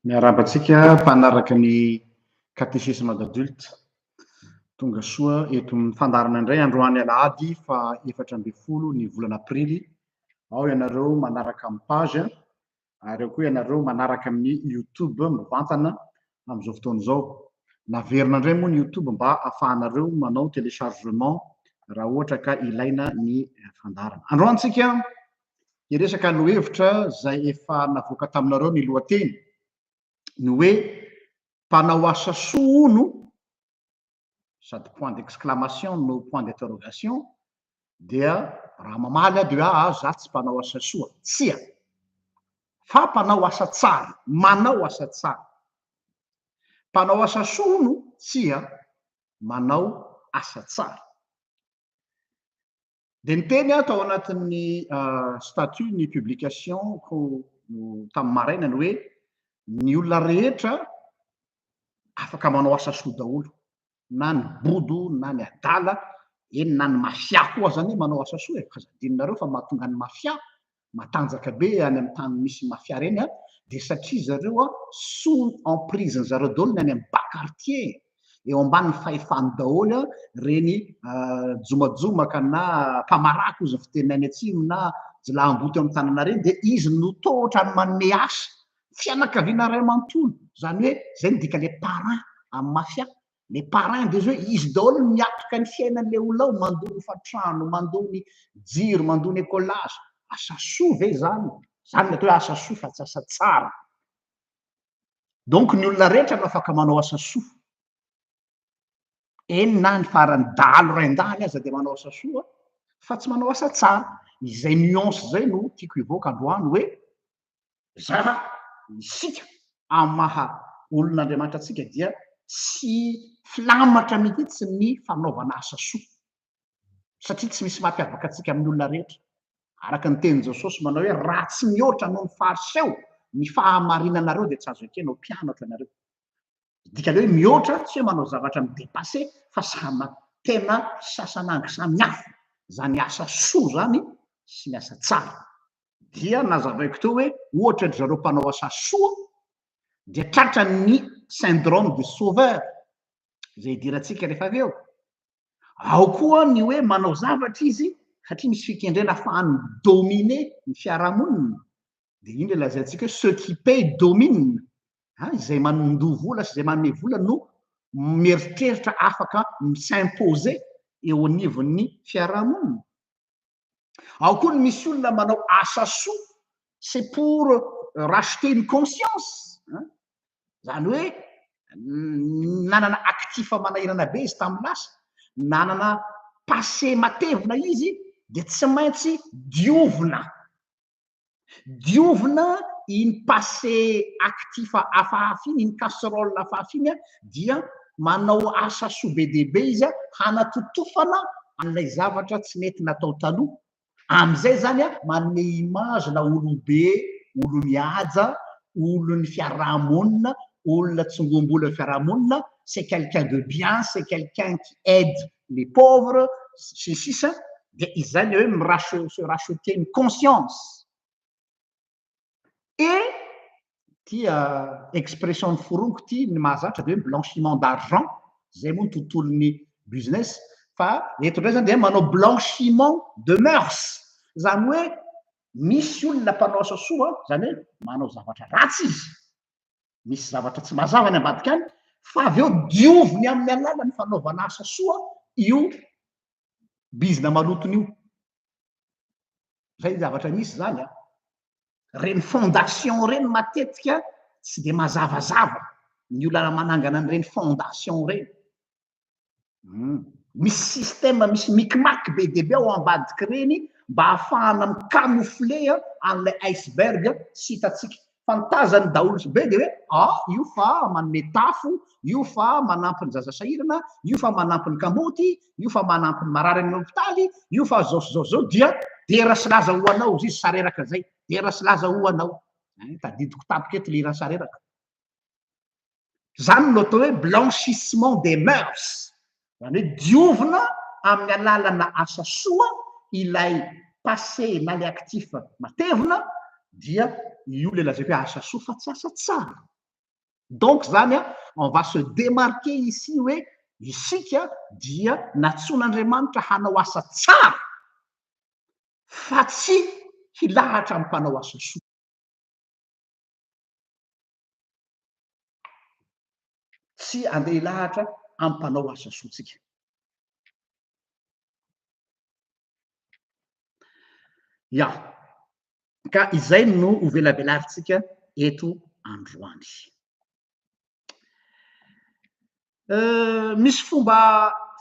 Miarabantsika mpanaraka ny catéchisme d'adulte tonga soa eto amin'ny fandarana indray androany alahady fa 14 ny volana aprily. Ao ianareo manaraka amin'ny page ary ao koa ianareo manaraka amin'ny YouTube mivantana amin'izao fotoana izao. Naverina indray moa ny YouTube mba ahafahanareo manao téléchargement raha ohatra ka ilaina ny fandarana. Androantsika hiresaka ny hevitra izay efa navoaka taminareo ny lohateny ny hoe mpanao asa soa no sady point d'exclamation no point d'interrogation dia raha mamaly dia za tsy mpanao asa soa, tsia fa mpanao asa tsara, manao asa tsara. Mpanao asa soa no tsia manao asa tsara. Dia niteny tao anatin'ny statut ny publication tamin'ny maraina ny hoe ny olona rehetra afaka manao asa soa daholo, na ny bodo na ny adala, eny na ny mafia koa zany manao asa soa fa zadinonareo fa mahatonga ny mafia matanjaka be any amin'ny tany misy mafia reny dia satria zareo sous emprise zareo daholo ny any amin'ny bas quartier eo ambany fahefany daholo reny jomajomaka na mpamarako izy fitenany atsimo na jilahamboty amin'ny tanana reny dia izy no tohatra ny manome asa fianakaviana ray amanontolo. Zany hoe zay ny dika le parrain amin'ny mafia. Le parrain dia hoe izy daholo miatoka ny fiainan'le olona ao, mandony fatrano, mandony jiro, mandony écolage. Asa soa ve zany? Zany ny atao hoe asa soa fa tsy asa tsara. Donc ny olona rehetra no afaka manao asa soa. Eny na ny farany dalo ray-ndaly aza dia manao asa soa fa tsy manao asa tsara. Izay nuance zay no tiako hivoaka androany hoe za isika amin'ny maha olon'Andriamanitra antsika dia tsy filamatra mihitsy ny fanaovana asa soa satria tsy misy mampiavaka antsika amin'ny olona rehetra. Araka ny teny Jesosy manao hoe raha tsy mihoatra noho ny fariseho ny fahamarinanareo dia tsy azo ekena ho mpianatra ianareo. Dikany hoe mihoatra tsy hoe manao zavatra midépassé fa samy tena sasan'angy samihafa. Zany asa soa zany sy ny asa tsara. Dia nazavaiko teo hoe ohatra ry zareo mpanao asa soa dia tratra ny syndrome de sauveur izay idirantsika rehefa avy eo. Ao koa ny hoe manao zavatra izy satria misy fikendrena ahafahany dominer ny fiarahamonina. Dia iny le lazaintsika hoe ceux qui paient dominent. Izay mandoha vola sy izay manome vola no mieritreritra afaka s'imposer eo anivon'ny fiarahamonina. Ao koa ny misy olona manao asa soa c'est pour racheter une conscience. Zany hoe nanana actif manahirana be izy tamin'ny lasa, nanana passé matevina izy dia tsy maintsy diovina. Diovina iny passé actif hafahafa iny, iny casserole hafahafa iny dia manao asa soa be dia be izy hanatotofana an'ilay zavatra tsy nety natao taloha. Amin'izay zany manome image na olobe, olo mihaja, olon'ny fiarahamonina, olona tsongom-bola fiarahamonina, c'est quelqu'un de bien, c'est quelqu'un qui aide les pauvres, sisa dia izany hoe se racheter une conscience. Et tia expression ny foroniko ty ny mahazatra de hoe blanchiment d'argent zay moa ny tontolon'ny business fa eto ndray zany de manao blanchiment de mœurs zany hoe misy olona mpanao asa soa zany hoe manao zavatra ratsy izy misy zavatra tsy mazava ny ambadika any fa avy eo dioviny amin'ny alalan'ny fanaovana asa soa io bizina malotony io zay zavatra misy zany a reny fondation reny matetika tsy de mazavazava ny olona manangana an'ireny fondation reny misy système misy micmac be deabe ao ambadiky reny mba ahafahana micamoufler an'ilay iceberg sy hitatsika fantazany daholo sy be de hoe io fa manome tafo io fa manampy ny zaza sahirana io fa manampy ny kamoty io fa manampy ny marary amin'ny hopitaly io fa zao dia dera sy laza ho anao izy sareraka zay dera sy laza ho anao tadidiko tapika eto lirany sareraka zany no atao hoe blanchissement des mœurs zany hoe diovina amin'ny alalana asa soa ilay passé na le actif matevina dia io le lazaiko hoe asa soa fa tsy asa tsara donc zany on va se démarquer ici hoe isika dia natson'Andriamanitra hanao asa tsara fa tsy hilahatra amin'ny mpanao asa soa tsy andeha hilahatra amin'ny mpanao asa soatsika ya ka izay no hovelavelarintsika eto androany misy fomba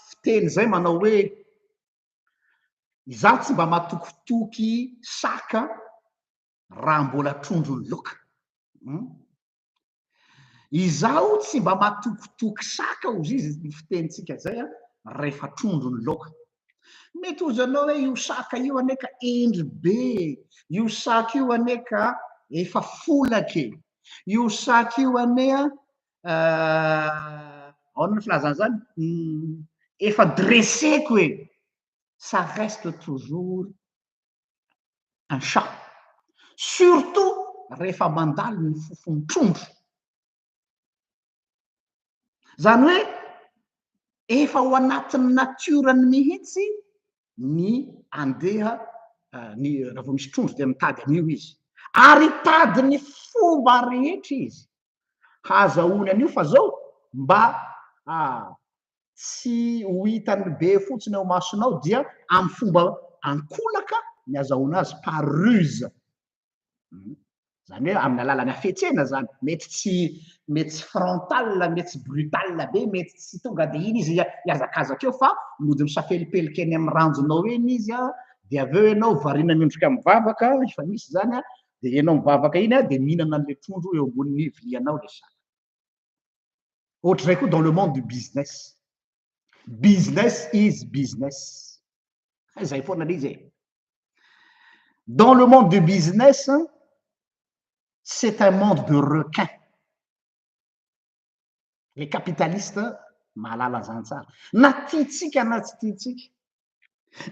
fiteny zay manao hoe izaho tsy mba matokitoky saka raha mbola trondrony loka izaho tsy mba matokitoky saka ozy izy ny fitenitsika zay rehefa trondrony loka mety ozy anao hoe io saka io aneka endry be io saka io aneka efa folake io saka io anea aona filazana zany efa dresseko hoe ça reste toujours un chat surtout rehefa mandalo ny fofony trondro zany hoe efa ao anatin'ny natiorany mihitsy ny andeha ny raha vao misy trondro de mitady an'io izy ary tady ny fomba rehetra izy hazaony an'io fa zao mba tsy ho hitany be fotsiny eo masonao dia amin'ny fomba ankolaka ny azahoana azy par ruse zany hoe amin'ny alalany afetsena zany mety tsy frontal mety tsy brutal be mety tsy tonga de iny izy iazakazaka eo fa mody misafelipelika eny amin'ny ranjonao eny izy de avy eo ianao variana miondrika mivavaka efa misy zany de ianao mivavaka iny de mihinana an'le trondro eo ambonin'ny vilianao le saka ohatrizay koa dans le monde du business business is business zay foana le izy dans le monde du business c'est un monde de requins les capitalistes mahalala zany tsara na tiatsika na tsy tiatsika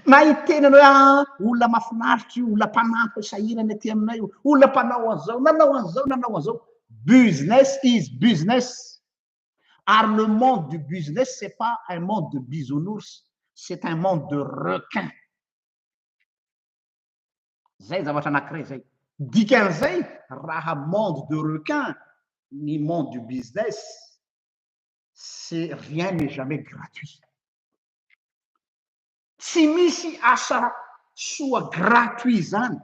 na itenany hoe olona mahafinaritra io olona mpanampy sahirana aty aminay io olona mpanao an'izao nanao an'izao business is business ary le monde du business c'est pas un monde de bisounours c'est un monde de requins zay zavatra anankiray zay dikan'izay raha monde de requin ny monde du business c'est rien n'est jamais gratuit tsy misy asa soa gratuit zany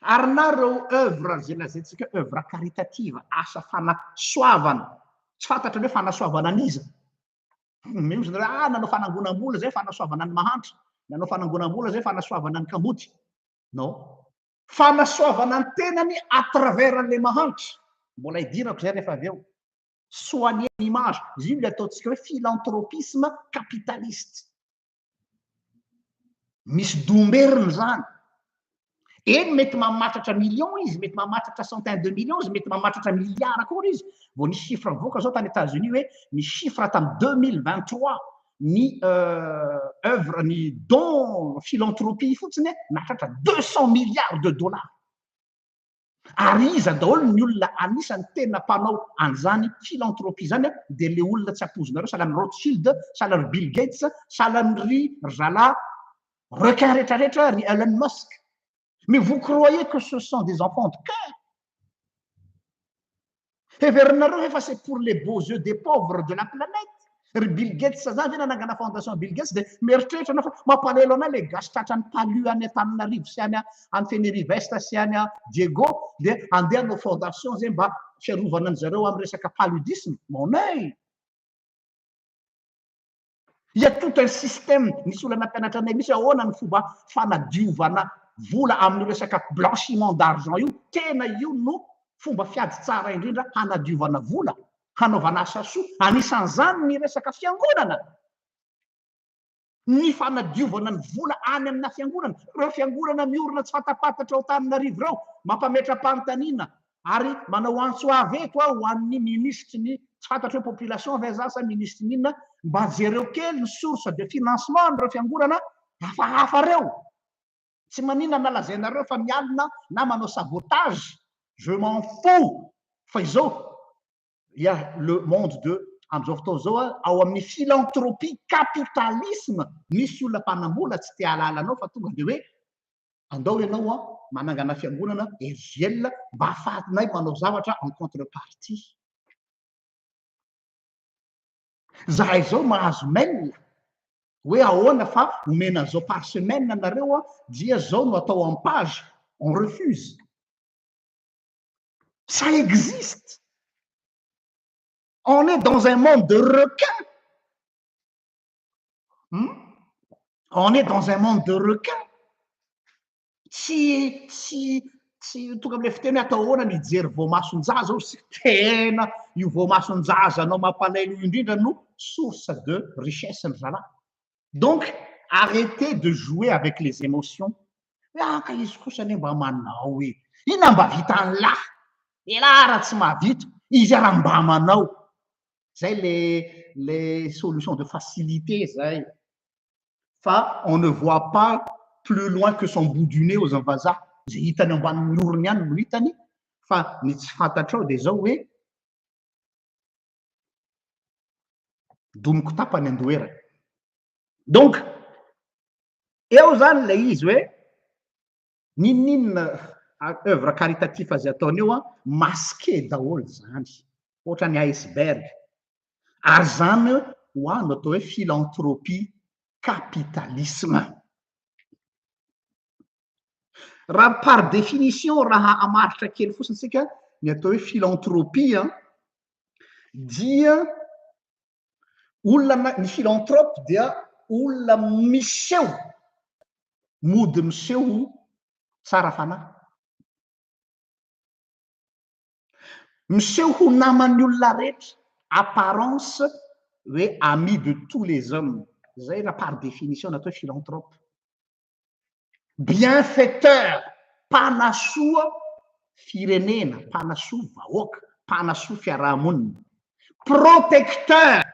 ary na reo œuvre zay lazaintsika œuvre caritative asa fanasoavana tsy fantatra hoe fanasoavana an'iza misy nanao fanangonam-bola zay fanasoavana ny mahantra nanao fanangonam-bola zay fanasoavana ny kamoty non fanasoavana ny tenany à travers an'le mahantra mbola idirako zay rehefa avy eo soigner l'image izy io le ataontsika hoe philanthropisme capitaliste misy domberiny zany eny mety mamatratra million izy mety mamatratra centaine de millions izy mety mamatratra milliard akory izy vao ny chiffre mivoaka zao tany États-Unis hoe ny chiffre tamy 2023 ny œuvre ny don philanthropie fotsiny natratra 200 milliards de dollars ary iza daholo ny olona anisany tena mpanao an'izany philanthropie zany dia le olona tsy ampozonareo sahala ny Rothschild sahala ry Bill Gates sahala ny ry zala requin rehetrarehetra ry Elon Musk. Mais vous croyez que ce sont des enfants de cœur? Heverinareo efa c'est pour les beaux yeux des pauvres de la planète. Ry Bill Gates zany ve nanangana fondation Bill Gates dia mieritreritra anao fa mampalelo anay le gasy tratrany palu any Antananarivo sy any Tenerife sy any Diego dia andeha hanao fondation zay mba fiarovana an'zareo amin'ny resaka paludisme. Mon œil. Il y a tout un système nisy olana mpianatra anay misy ahoana ny fomba fanadiovana vola amin'ny resaka blanchiment d'argent io tena io no fomba fiady tsara indrindra hanadiovana vola hanaovana asa soa anisan'izany ny resaka fiangonana ny fanadiovana ny vola any amina fiangonana reo fiangonana miorina tsy fatapatatra ao Antananarivo reo mampametra-panontaniana ary manao antso aveto ho an'ny ministry ny tsy fantatro population vezasa ministry n'inona mba jereo kely ny source de financement reo fiangonana hafahafa reo tsy manina nalazainareo fa mialina na manao sabotage. Je m'en fous fa izao il y a le monde de am'izao fotoana zao ao amin'ny philanthropie capitalisme misy olona mpanambola tsy te halala anao fa tonga dia hoe andao ianao manangana fiangonana eziela mba ahafahanay manao zavatra en contrepartie. Zahay zao mahazo mail hoe ahoana fa omena zao par semaine nareo dia zao no atao en page, on refuse. Ça existe. On est dans un monde de requins. On est dans un monde de requins. Si tonga am'le fiteny atao ahoana ny hijery voamasonjaza ao sy tena io voamasonjaza anao mampalailo indrindra no source de richesse ny zala. Donc arrêtez de jouer avec les émotions. Ka izy kosa ane mba manao hoe ina mba vitan'lahy elahy raha tsy mahavita izy raha mba manao zay les solutions de facilité zay fa on ne voit pas plus loin que son bout du nez aux vazaha zay hitany ambanin'ny orony ihany no hitany fa ny tsy fantatrao dia zao hoe domiko tapany andoherana. Donc eo zany le izy hoe ninninona œuvre caritatif azy ataony eo masqué daholo zany ohatra ny iceberg ary zany ho ano atao hoe philanthropie capitalisme. Raha par définition raha amaritra kely fotsiny tsika ny atao hoe philanthropie dia olona ny philanthrope dia olona miseho mody miseho tsara fanahy miseho ho naman'ny olona rehetra apparence hoe ami de tous les hommes zay raha par définition natao philanthrope. Bienfaiteur mpanasoa firenena mpanasoa vahoaka mpanasoa fiarahamonina. Protecteur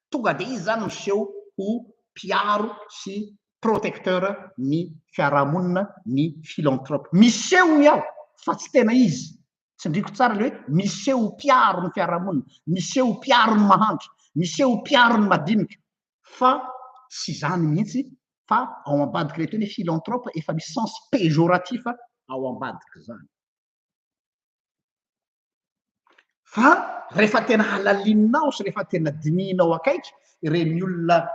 tonga dia izy zany miseho ho mpiaro sy protecteur ny fiarahamonina ny philanthrope miseho iaho fa tsy tena izy tsindriko tsara le hoe miseho mpiaro ny fiarahamonina miseho mpiaro ny mahantra miseho mpiaro ny madinika fa tsy zany mihitsy fa ao ambadiky le teny hoe philanthrope efa misy sens péjoratif ao ambadiky zany fa rehefa tena halalininao sy rehefa tena dinihinao akaiky ireny olona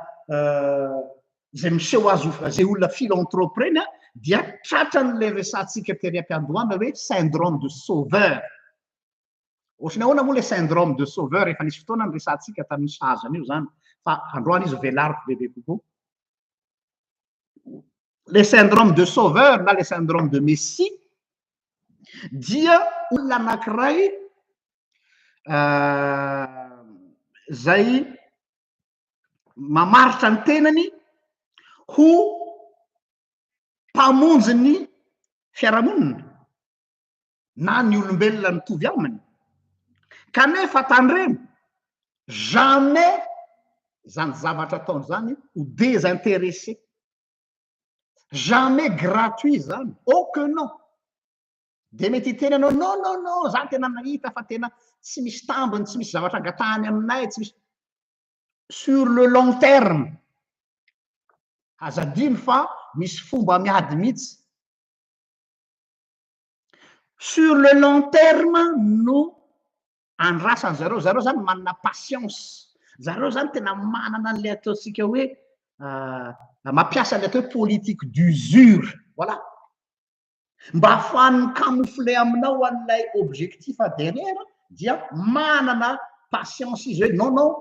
zay miseho azo zay olona philanthrope reny dia tratran'le resantsika tery am-piandohana hoe syndrome de sauveur. Ohatrany ahoana moa le syndrome de sauveur efa nisy fotoana ny resantsika tamin'ny sahazana io zany fa androany izy velariko bebe kokoa. Le syndrome de sauveur na le syndrome de messie dia olona anankiray zay mamaritra ny tenany ho mpamonjy ny fiarahamonina na ny olombelona mitovy aminy kanefa tandreny jamais zany zavatra ataony zany ho désintéressé, jamais gratuit zany, oh que non. De mety hiteny anao non za tena nahita fa tena tsy misy tambiny, tsy misy zavatra angatahany aminay, tsy misy. Sur le long terme azadiny fa misy fomba miady mihitsy. Sur le long terme no andrasany zareo zany manana patience, zareo zany tena manana an'le ataontsika hoe mampiasa le atao hoe politique d'usure, voilà, mba ahafahany camoufler aminao an'ilay objectif derrière, dia manana patience izy hoe non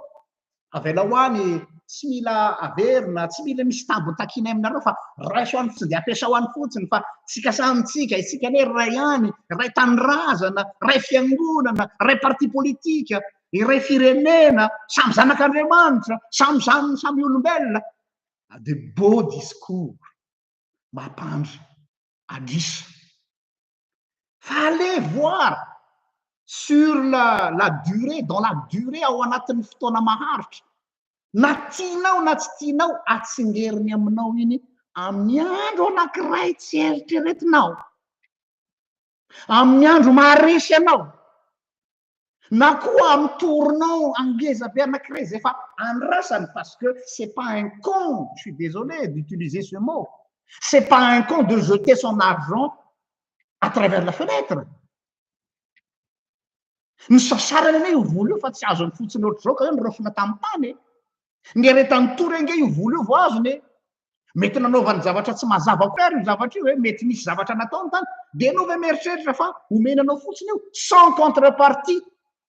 avela hoany tsy mila averina, tsy mila misy tambony takiny aminareo fa raiso any fotsiny de ampiasa ho any fotsiny, fa tsika samitsika isika ane ray any, ray tanindrazana, ray fiangonana, ray parti politika, iray firenena, samy zanak'Andriamanitra, samy olombelona. De beaux discours mampandry adrisa. Fa allez voir sur la durée, dans la durée ao anatin'ny fotoana maharitra, na tianao na tsy tianao atsingeriny aminao iny amin'ny andro anankiray tsy eritreretinao, amin'ny andro maharesy anao, na koa amin'ny tournant angeza be anankiray zay efa andrasany, parce que c'est pas un con, je suis désolé d'utiliser ce mot, c'est pas un con de jeter son argent à travers la fenêtre. Ny sasarany ane io vola io fa tsy azony fotsiny ohatr'izao ka hoe mirofona tamin'ny tany, ny aretany tory ange io vola io vo azony, mety nanaovany zavatra tsy mazava koa io zavatra io, hoe mety misy zavatra nataony tany, de anao ve mieritreritra fa omenanao fotsiny io sans contrepartie.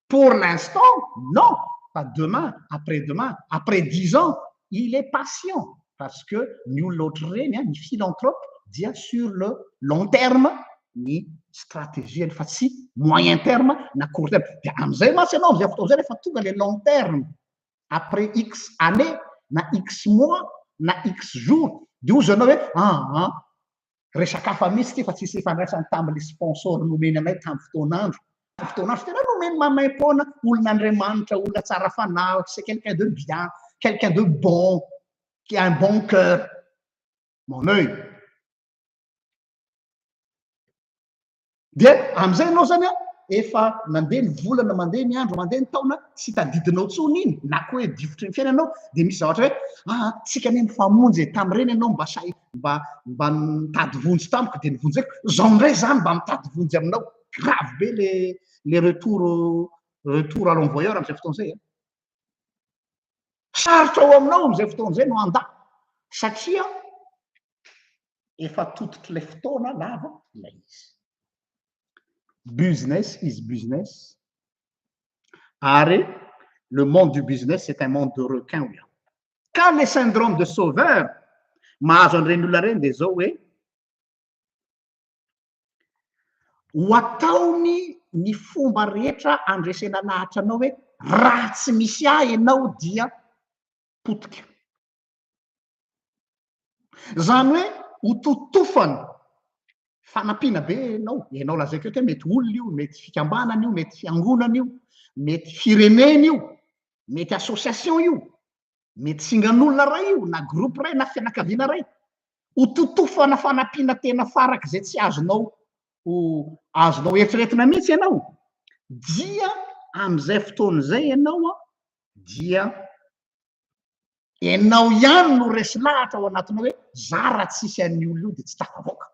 Pour l'instant, non, pas demain, après-demain, après 10 ans, il est patient, parce que ny olona ohatr'ireny ny philanthrope dia sur le long terme ny stratégie fa tsy moyen terme na court terme. De am'izay mantsy ianao am'izay fotoana zay rehefa tonga le long terme, après x année na x mois na x jour, de ozy anao hoe resaka hafa mihitsy ty fa tsisy ifandraisany tamin'le sponsor nomeny anay tamin'ny fotoan'andro. Fotoan'andro tena nomeny mamaim-poana olon'Andriamanitra, olona tsara fanahy, c'est quelqu'un de bien, quelqu'un de bon, qui a un bon cœur. Mon œil. De am'izay anao zany efa mandeha ny volana, mandeha ny andro, mandeha ny taona, tsy tadidinao tsony iny, na koa hoe difotry ny fiainanao, de misy zavatra hoe tsika ane mifamonjy tam'ireny ianao mba mitady vonjy tamiko, de nivonjeko zao ndray zany mba mitady vonjy aminao. Grave be les retour à l'envoyeur am'izay fotoan'izay. Sarotra ao aminao am'izay fotoan'izay no anda, satria efa tototry le fotoana lava ilay izy. Business is business. Ary le monde du business, c'est un monde de requins. Quand le syndrome de sauveur mahazo an'ireny olona reny de zao hoe ho ataony ny fomba rehetra andresena lahatra anao hoe raha tsy misy ahy ianao dia potika. Zany hoe ho totofany fanampiana be ianao lazaiko eto hoe mety olona io, mety fikambanana io, mety fiangonana io, mety firenena io, mety association io, mety singan'olona ray io, na groupe ray na fianakaviana ray, ho totofana fanampiana tena farak'izay tsy azonao eritreretina mihitsy ianao, dia am'izay fotoan'izay ianao dia ianao ihany no resy lahatra ao anatinao hoe za raha tsisy an'ny olona io de tsy tafavoaka.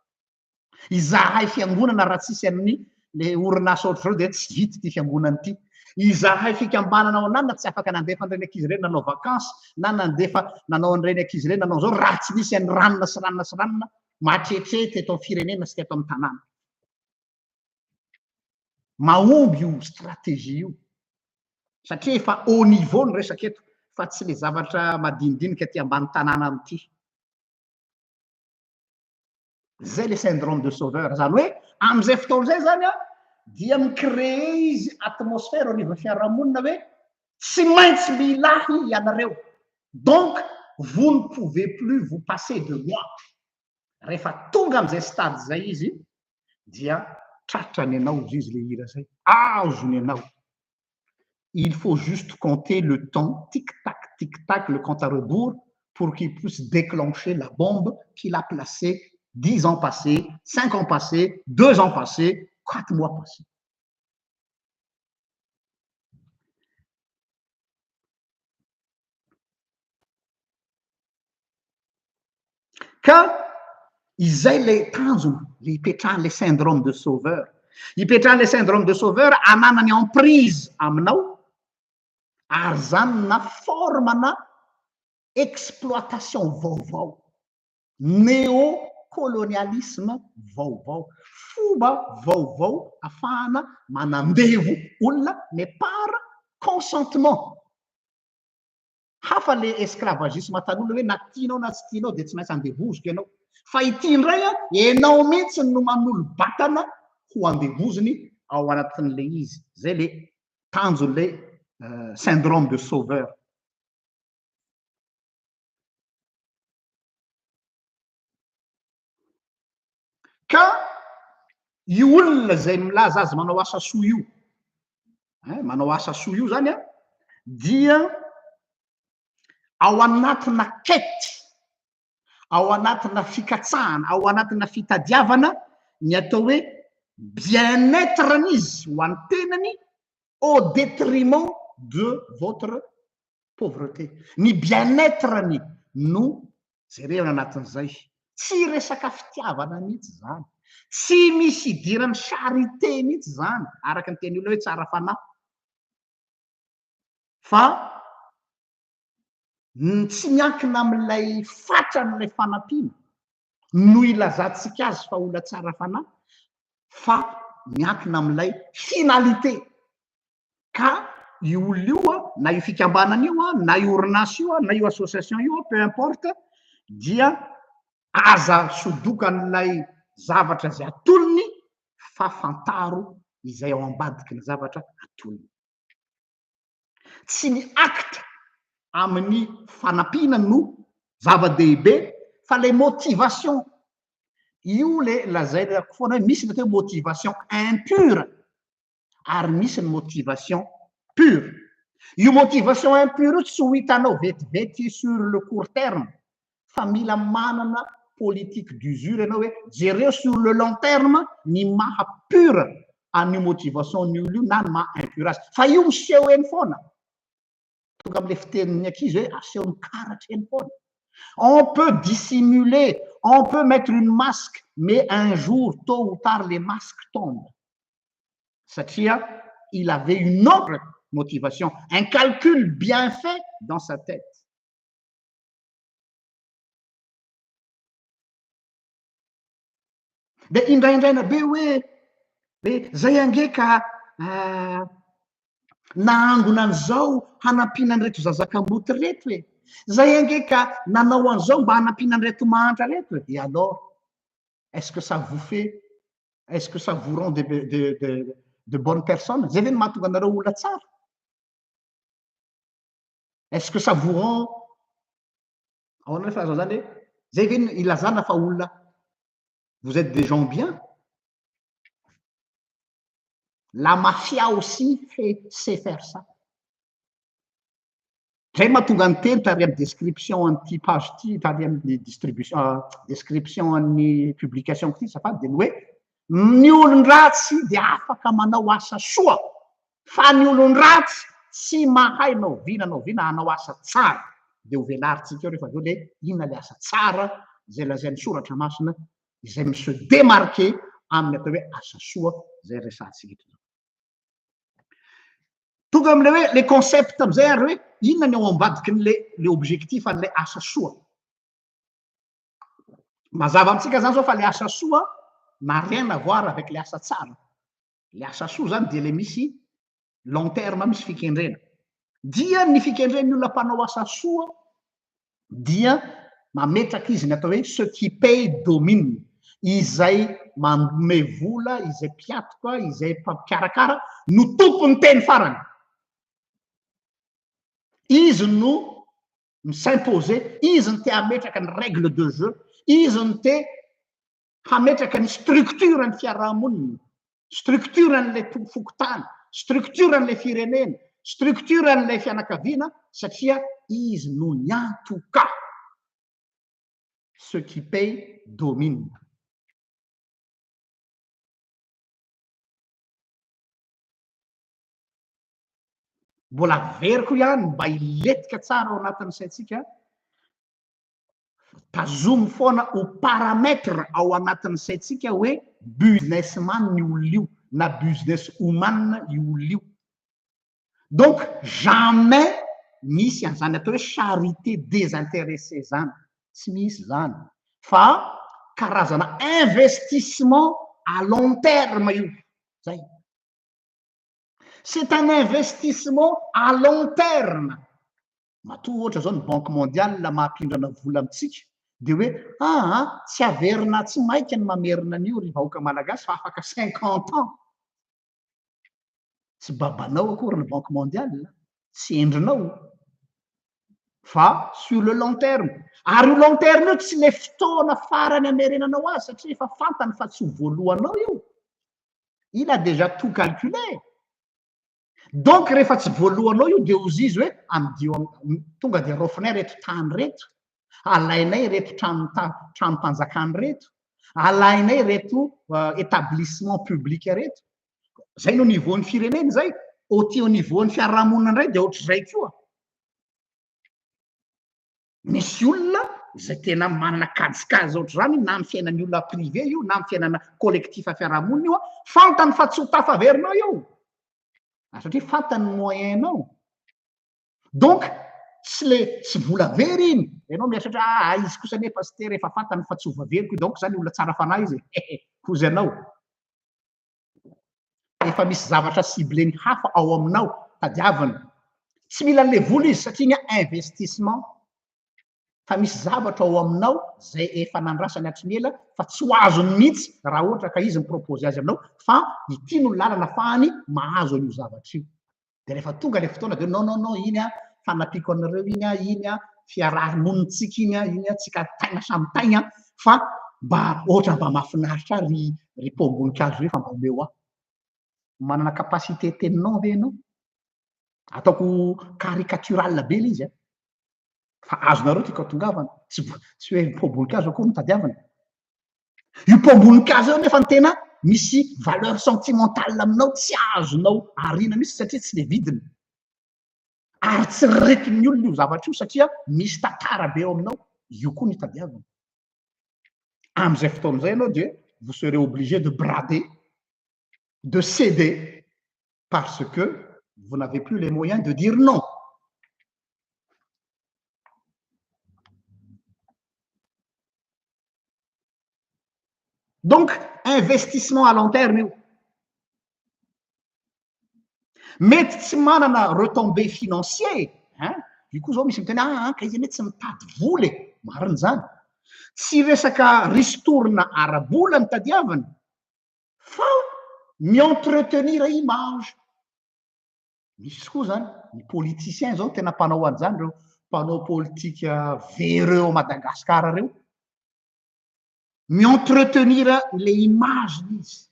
Izahay fiangonana raha tsisy amin'ny le orinasa ohatr'izao de tsy vita ty fiangonana ity. Izahay fikambanana ao anana tsy afaka nandefa an'ireny ankizy ireny nanao vakansy, na nanao an'ireny ankizy ireny nanao zao raha tsy misy an'ny ranona sy ranona matretrety eto amin'ny firenena sy teto amin'ny tanàna. Mahomby io stratégie io, satria efa haut niveau ny resaka eto, fa tsy le zavatra madinidinika ty ambany tanàna am'ty. Zay le syndrome de sauveur, zany hoe am'izay fotoan'izay zany dia micréer izy atmosphère au niveau fiarahamonina hoe tsy maintsy milahy ianareo, donc vous ne pouvez plus vous passer de moi. Rehefa tonga am'izay stade zay izy dia tratrany ianao izy le hira zay, azony ianao. Il faut juste compter le temps, tic tac tic-tac, le compte à rebours, pour qu'il puisse déclencher la bombe qu'il a placée 10 ans passés, 5 ans passés, 2 ans passés, 4 mois passés. Ka izay le tanjona le ipetrahan'le syndrome de sauveur. Ipetrahan'le syndrome de sauveur ananany emprise aminao ary zany na formana exploitation vaovao, néocolonialisme vaovao, fomba vaovao ahafahana manandevo olona mais par consentement. Hafa le esclavagisme taloha hoe na tianao na tsy tianao de tsy maintsy andevozika ianao. Fa ity indray ianao mihitsy no manolo-batana ho andevoziny ao anatin'le izy. Zay le tanjon'le syndrome de sauveur. Ka io olona zay milaza azy manao asa soa io, manao asa soa io zany dia ao anatina kety, ao anatina fikatsahana, ao anatina fitadiavana ny atao hoe bien-être-n'izy ho an'ny tenany au détriment de votre pauvreté. Ny bien-être-ny no jerena anatin'izay. Tsy resaka fitiavana mihitsy zany, tsy misy idirany charité mihitsy zany, araka ny teny olona hoe tsara fanahy. Fa tsy miankina amin'ilay fatran'ilay fanampiana no ilazantsika azy fa olona tsara fanahy, fa miankina amin'ilay finalité. Ka io olona io na io fikambanana io na io orinasa io na io association io peu importe, dia aza sodokan'ilay zavatra zay atolony fa fantaro izay ao ambadiky ny zavatra atolony. Tsy ny acte amin'ny fanampiana no zava-dehibe fa le motivation. Io le lazainako foana hoe misy ny atao hoe motivation impure ary misy ny motivation pure. Io motivation impure tsy ho hitanao vetivety sur le court terme, fa mila manana politique d'usure ianao hoe jereo sur le long terme ny maha pure an'io motivation ny olo io na ny maha impure azy. Fa io miseho eny foana. Tonga am'le fitenin'ny ankizy hoe asehony karatra eny foana. On peut dissimuler, on peut mettre une masque, mais un jour, tôt ou tard, les masques tombent. Satria, il avait une autre motivation, un calcul bien fait dans sa tête. De indraindraina be hoe zay ange ka nahangona an'izao hanampiana an'ireto zazak'amboty reto e. Zay ange ka nanao an'izao mba hanampiana an'ireto mahantra reto e. Et alors, est-ce que ça vous fait, est-ce que ça vous rend de bonnes personnes? Zay ve ny mahatonga anareo olona tsara? Est-ce que ça vous rend, ahoana le fahaza zany hoe zay ve ny ilazana fa olona vous êtes des gens bien? La mafia aussi sait faire ça. Zay mahatonga ny teny tary amin'ny description an'ity page ty, tary amin'ny distribution description an'ny publication ty safady de hoe ny olon-dratsy de afaka manao asa soa, fa ny olon-dratsy tsy mahay naoviana hanao asa tsara. De ho velaritsika eo rehefa aveo le inona le asa tsara zay lazain'ny soratra masina izay se démarquer amin'ny atao hoe asa soa zay resantsika eto. Tonga am'le hoe le concept am'izay ary hoe inona ny ao ambadiky le objectif an'le asa soa. Mazava amitsika zany zao fa le asa soa n'a rien à voir avec le asa tsara. Le asa soa zany de le misy long terme, misy fikendrena. Dia ny fikendren'ny olona mpanao asa soa dia mametraka izy ny atao hoe ce qui paye domine, izay manome vola, izay piatoka, izay mpikarakara no tompony teny farany. Izy no s'imposer, izy no te hametraka ny règle de jeu, izy no te hametraka ny structure ny fiarahamonina, structure n'le fokotany, structure n'le firenena, structure an'ilay fianakaviana satria izy no niantoka. Ceux qui paye domine. Mbola veriko ihany mba hiletika tsara ao anatin'ny saintsika, tazomy foana ho paramètre ao anatin'ny saintsika hoe businessman ny olona io na business woman io olona io. Donc jamais misy an'izany atao hoe charité désintéressée zany, tsy misy zany, fa karazana investissement à long terme io zay. C'est un investissement à long terme. Matoa ohatra zao ny Banque mondiale mahampindrana vola amitsika de hoe tsy averina tsy maika ny mamerina an'io ry vahoaka malagasy fa afaka 50 ans. Tsy babanao akory ny Banque mondiale, tsy endrinao, fa sur le long terme. Ary io long terme io tsy le fotoana farany amerenanao azy satria efa fantany fa tsy ho voalohanao io. Il a déjà tout calculé. Donc rehefa tsy voalohanao io de ozy izy hoe amidio tonga de rofinay reto tany reto, alainay reto trano-panjakany reto, alainay reto établissement public reto. Zay no niveaun'ny fireneny zay. Ôty au niveaun'ny fiarahamonina indray de ohatr'izay koa. Misy olona izay tena manana kajikazy ohatr'izany na amin'ny fiainan'ny olona privé io na amin'ny fiainana collectif fiarahamonina io, fantany fa tsy ho tafaverinao io. Satria fantany moyenao. Donc tsy vola very iny. Ianao mieritratra izy kosa ne pasteur efa fantany fa tsy ho vaveriko donc zany olona tsara fanahy izy. Kozy anao. Efa misy zavatra cibleny hafa ao aminao tadiavina. Tsy mila le vola izy satria investissement. Fa misy zavatra ao aminao zay efa nandrasany hatry ny ela fa tsy ho azony mihitsy raha ohatra ka izy mipropose azy aminao fa ity no lalana fahany mahazo an'io zavatra io. De rehefa tonga le fotoana de non iny fanapiko anareo iny fiarahamonitsika iny tsika taina samy taina fa mba ohatra mba mahafinaritra ry pomboninkazo io fa mba omeo aho. Manana capacité teninao ve ianao? Ataoko caricatural be izy fa azonareo ty katongavana tsy hoe pomboninkazo akory mitadiavana. Io pomboninkazo io nefa ny tena misy valeur sentimentale aminao tsy azonao arina mihitsy satria tsy le vidiny. Ary tsy retin'ny olona io zavatra io satria misy tantara be eo aminao. Io koa ny tadiavana. Am'izay fotoana izay ianao de vous serez obligé de brader, de céder parce que vous n'avez plus les moyens de dire non. Donc, investissement à long terme io. Mety tsy manana retombée financier. Io koa zao misy miteny ka izy mety tsy mitady vola mariny zany. Tsy resaka ristourina ara-bola ny tadiavany fa mi-entretenir image. Misy koa zany ny politicien zao tena mpanao an'izany reo mpanao politika véreux Madagasikara reo. Mi-entretenir les images izy.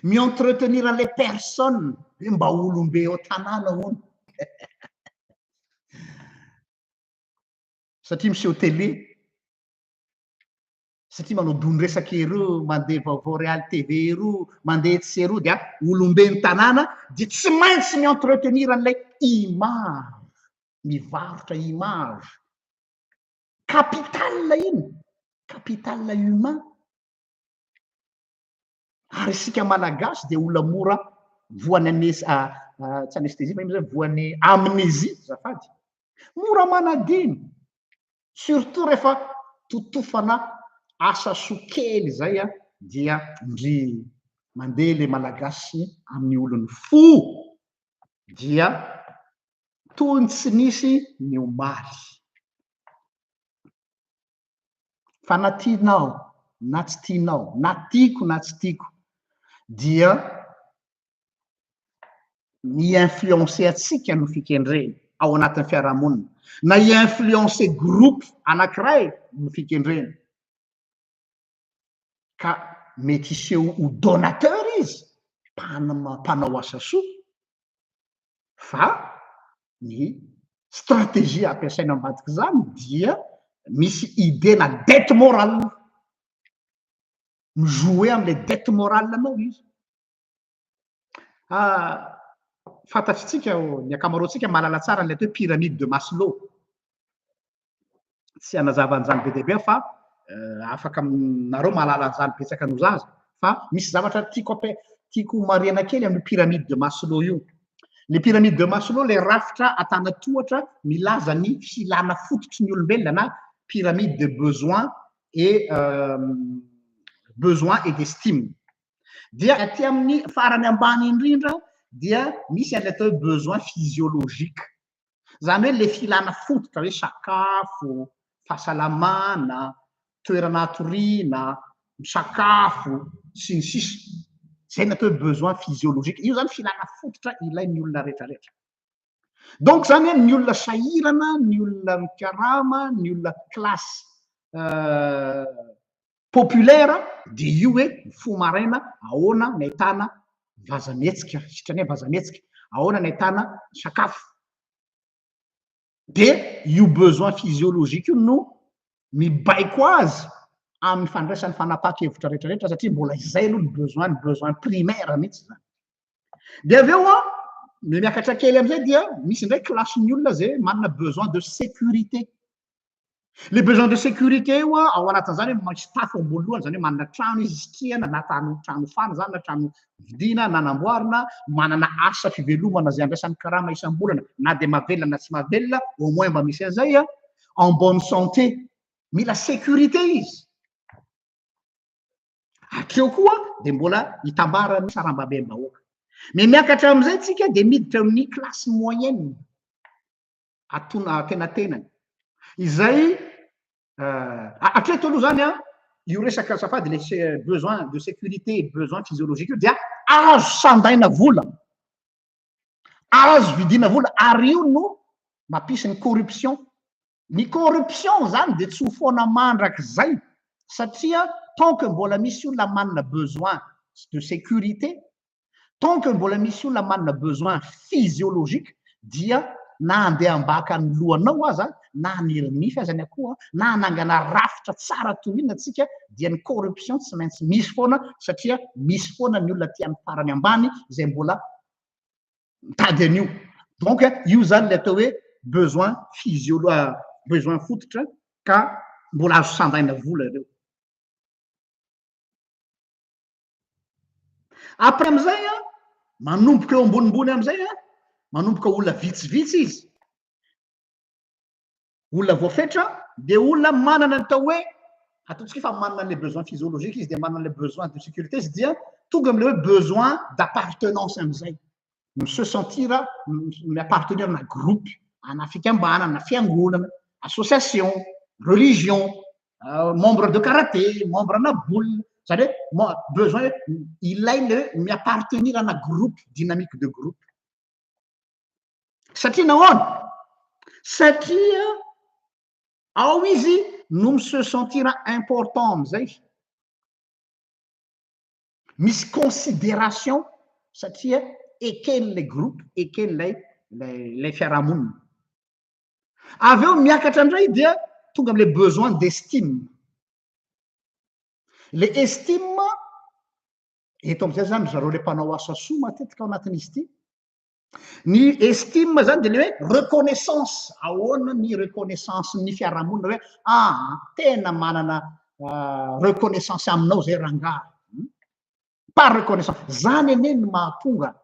Mi-entretenir les personnes. Mba olombe ao tanàna hono. Satria miseho télé. Satria manao dony resaka ereo, mandeha vaovao Real TV ereo, mandeha ETC ereo dia olomben'ny tanàna dia tsy maintsy mi-entretenir an'ilay image. Mivarotra image. Capital iny. Capital humain. Ary isika malagasy dia olona mora voan'ny tsy anesthésie fa zay voan'ny amnésie zafady. Mora manadiny. Surtout rehefa totofana asa sokely zay dia ndry mandeha le malagasy amin'ny olony fo dia toy tsy nisy ny omaly. Fa na tianao na tsy tianao, na tiako na tsy tiako dia mi-influencer atsika no fikendreny ao anatin'ny fiarahamonina. Na i-influencer groupe anankiray no fikendreny. Ka mety hiseho ho donateur izy, mpanao asa soa. fa ny stratégie ampiasaina ambadika zany dia misy idena dette morale mijoue am'le dette morale anao izy fantatritsika ny akamaroantsika malala tsara n'le atao hoe pyramide de Maslow tsy anazavan'izany be deabe fa afaka nareo malala an'izany betsaka no zaza fa misy zavatra tiako marena kely amin'ny pyramide de Maslow io. Le pyramide de Maslow le rafitra atana tohatra milaza ny filana fototry ny olombelona na pyramide de besoin et d'estime. Dia aty amin'ny farany ambany indrindra dia misy an'le atao hoe besoin physiologique. Zany hoe le filana fototra hoe sakafo, fahasalamana, toerana hatoriana, misakafo sy ny sisa. Zay ny atao hoe besoin physiologique. Io zany filana fototra ilain'ny olona rehetrarehetra. Donc zany hoe ny olona sahirana, ny olona mikarama, ny olona classe populaire de io hoe fo maraina ahoana ny ahitana vazamihetsika, sitrany hoe vazamihetsika, ahoana ny ahitana sakafo. De io besoin physiologique io no mibaiko azy amin'ny fandraisany fanapaha-kevitra rehetrarehetra satria mbola izay aloha ny besoin primaire mihitsy zany. De aveo miakatra kely am'izay dia misy ndray klassen'ny olona zay manana besoin de sécurité. Le besoin de sécurité io ao anatin'izany hoe misy tafo ambolohany, zany hoe manana trano izy sitriana na trano fana zany na trano vidiana na namboarina, manana asa fivelomana zay andraisan'ny karama isam-bolana na de mahavelona na tsy mahavelona au moins mba misy an'izay en bonne santé, mila sécurité izy. Hatreo koa de mbola hitambarany saram-babe-bahoaka. Mais miakatra am'izay tsika de miditra amin'ny classe moyenne atenatenany. Izay hatreto aloha zany io resaka safady le besoin de sécurité, besoin physiologique io dia azo sandaina vola, azo vidina vola ary io no mampisy ny corruption. Ny corruption zany de tsy ho foana mandrak'izay satria tant que mbola misy olona manana besoin de sécurité, tant que mbola misy olona manana besoin physiologique dia na andeha ambaka ny lohanao aza na anirinify aza ny akoha na anangana rafitra tsara tohina atsika dia ny corruption tsy maintsy misy foana satria misy foana ny olona ty amin'ny farany ambany izay mbola mitady an'io. Donc io zany le atao hoe besoin fototra ka mbola azo sandaina vola ireo. Après am'izay manomboka eo ambonimbony am'izay manomboka olona vitsivitsy izy, olona voafetra de olona manana atao hoe ataontsika fa manana le besoin physiologique izy de manana le besoin de sécurité izy dia tonga am'le hoe besoin d'appartenance am'izay, se sentir mi-appartenir na groupe, ana fikambanana, fiangonana, association, religion, membre de karaté, membre ana boule, zany hoe besoin ilay le mi-appartenir ana groupe, dynamique de groupe. Satria nahoana? Satria ao izy no se sentir important am'izay. Misy considération satria ekeny le groupe, ekeny lay fiarahamonina. Avy eo miakatra indray dia tonga am'le besoin d'estime. Le estime eto am'izay zany zareo le mpanao asa soa matetika ao anatin'izy ity. Ny estime zany de le hoe reconnaissance, ahoana ny reconnaissance ny fiarahamonina hoe tena manana reconnaissance aminao zay rangahy. Par reconnaissance zany ane no mahatonga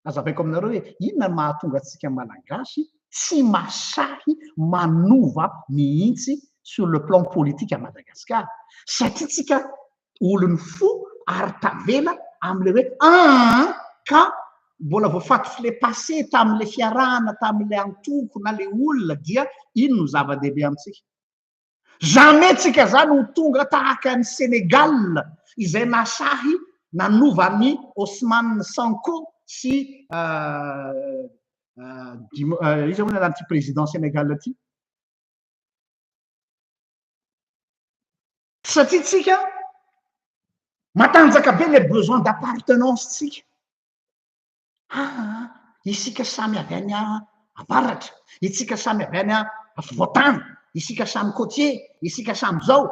azavaiko aminareo hoe inona no mahatonga antsika malagasy tsy masahy manova mihitsy sur le plan politique à Madagascar. Satria tsika olony fo ary tavela am'le hoe ka mbola voafatotra le passé tam'le fiarahana, tam'le antoko na le olona dia ino no zava-dehibe amitsika. Jamais tsika zany ho tonga tahaka ny Sénégal izay nasahy nanova ny Ousmane Sonko sy izy hoana l'anty président Sénégal ty. Satria tsika matanjaka be le besoin d'appartenance tsika. isika samy avy any avaratra, isika samy avy any afovoantany, isika samy côtier, isika samy zao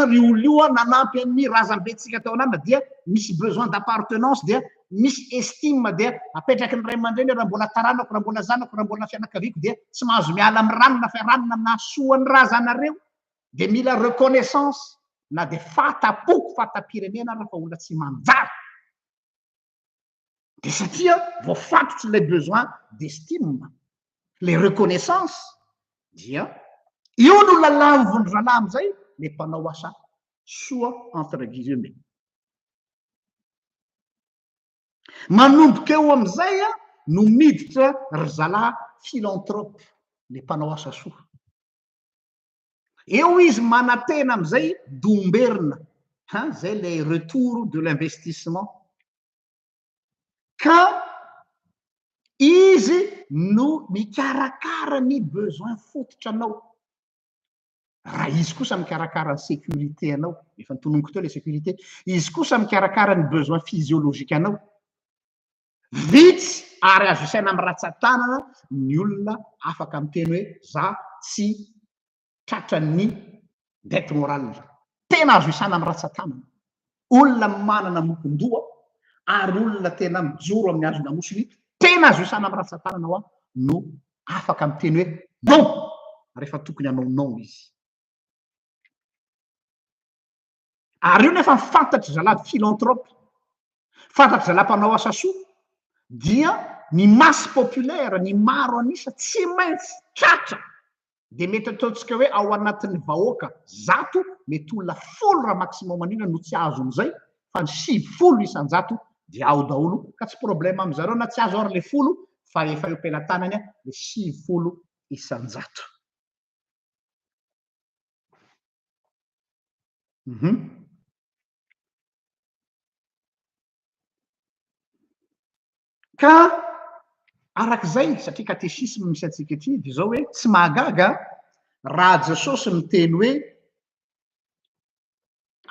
ry olo io nanampy amin'ny razam-betsika tao anana dia misy besoin d'appartenance dia misy estime dia apetraky ny ray aman-dreny raha mbola taranako, raha mbola zanako, raha mbola fianakaviako dia tsy mahazo miala amin'ny ranona fa ranona nasoan'ny razanareo dia mila reconnaissance na dia fatapoko fatam-pirenena raha fa olona tsy manjary dia satria voafatotsy les besoins d'estime, les reconnaissance dia io no lalavony ralahy amizay le mpanao asa soa entre guillemets. Manomboka eo amizay no miditra ry zalahy philanthrope, le mpanao asa soa. Eo izy manatena amizay domberina, zay le retour de l'investissement. Ka izy no mikarakara ny besoin fototra anao. Raha izy kosa mikarakara ny sécurité anao, efa nitononiko teo le sécurité, izy kosa mikarakara ny besoin physiologique anao. Vitsy ary azo isaina amin'ny ratsan-tanana ny olona afaka miteny hoe za tsy tratran'ny dette morale. Tena azo isaina amin'ny ratsan-tanana. Olona manana mokon-doha ary olona tena mijoro amin'ny hazo namosiny, tena azo isaina amin'ny ratsan-tanana ho no afaka miteny hoe non rehefa tokony hanao non izy. Ary io nefa fantatry zalahy philanthrope, fantatry zalahy mpanao asa soa dia ny masse populaire, ny maro anisa tsy maintsy tratra dia mety ataontsika hoe ao anatin'ny vahoaka 100 mety olona 10 raha maximum an'ina no tsy azo an'izay fa ny 70 isan-jato dia ao daholo ka tsy problème am'zareo na tsy azo ary le 10 fa efa eo am-pelantanany le 70 isan-jato. Ka arak'izay satria catéchisme misy antsika ety dia zao hoe tsy mahagaga raha Jesosy miteny hoe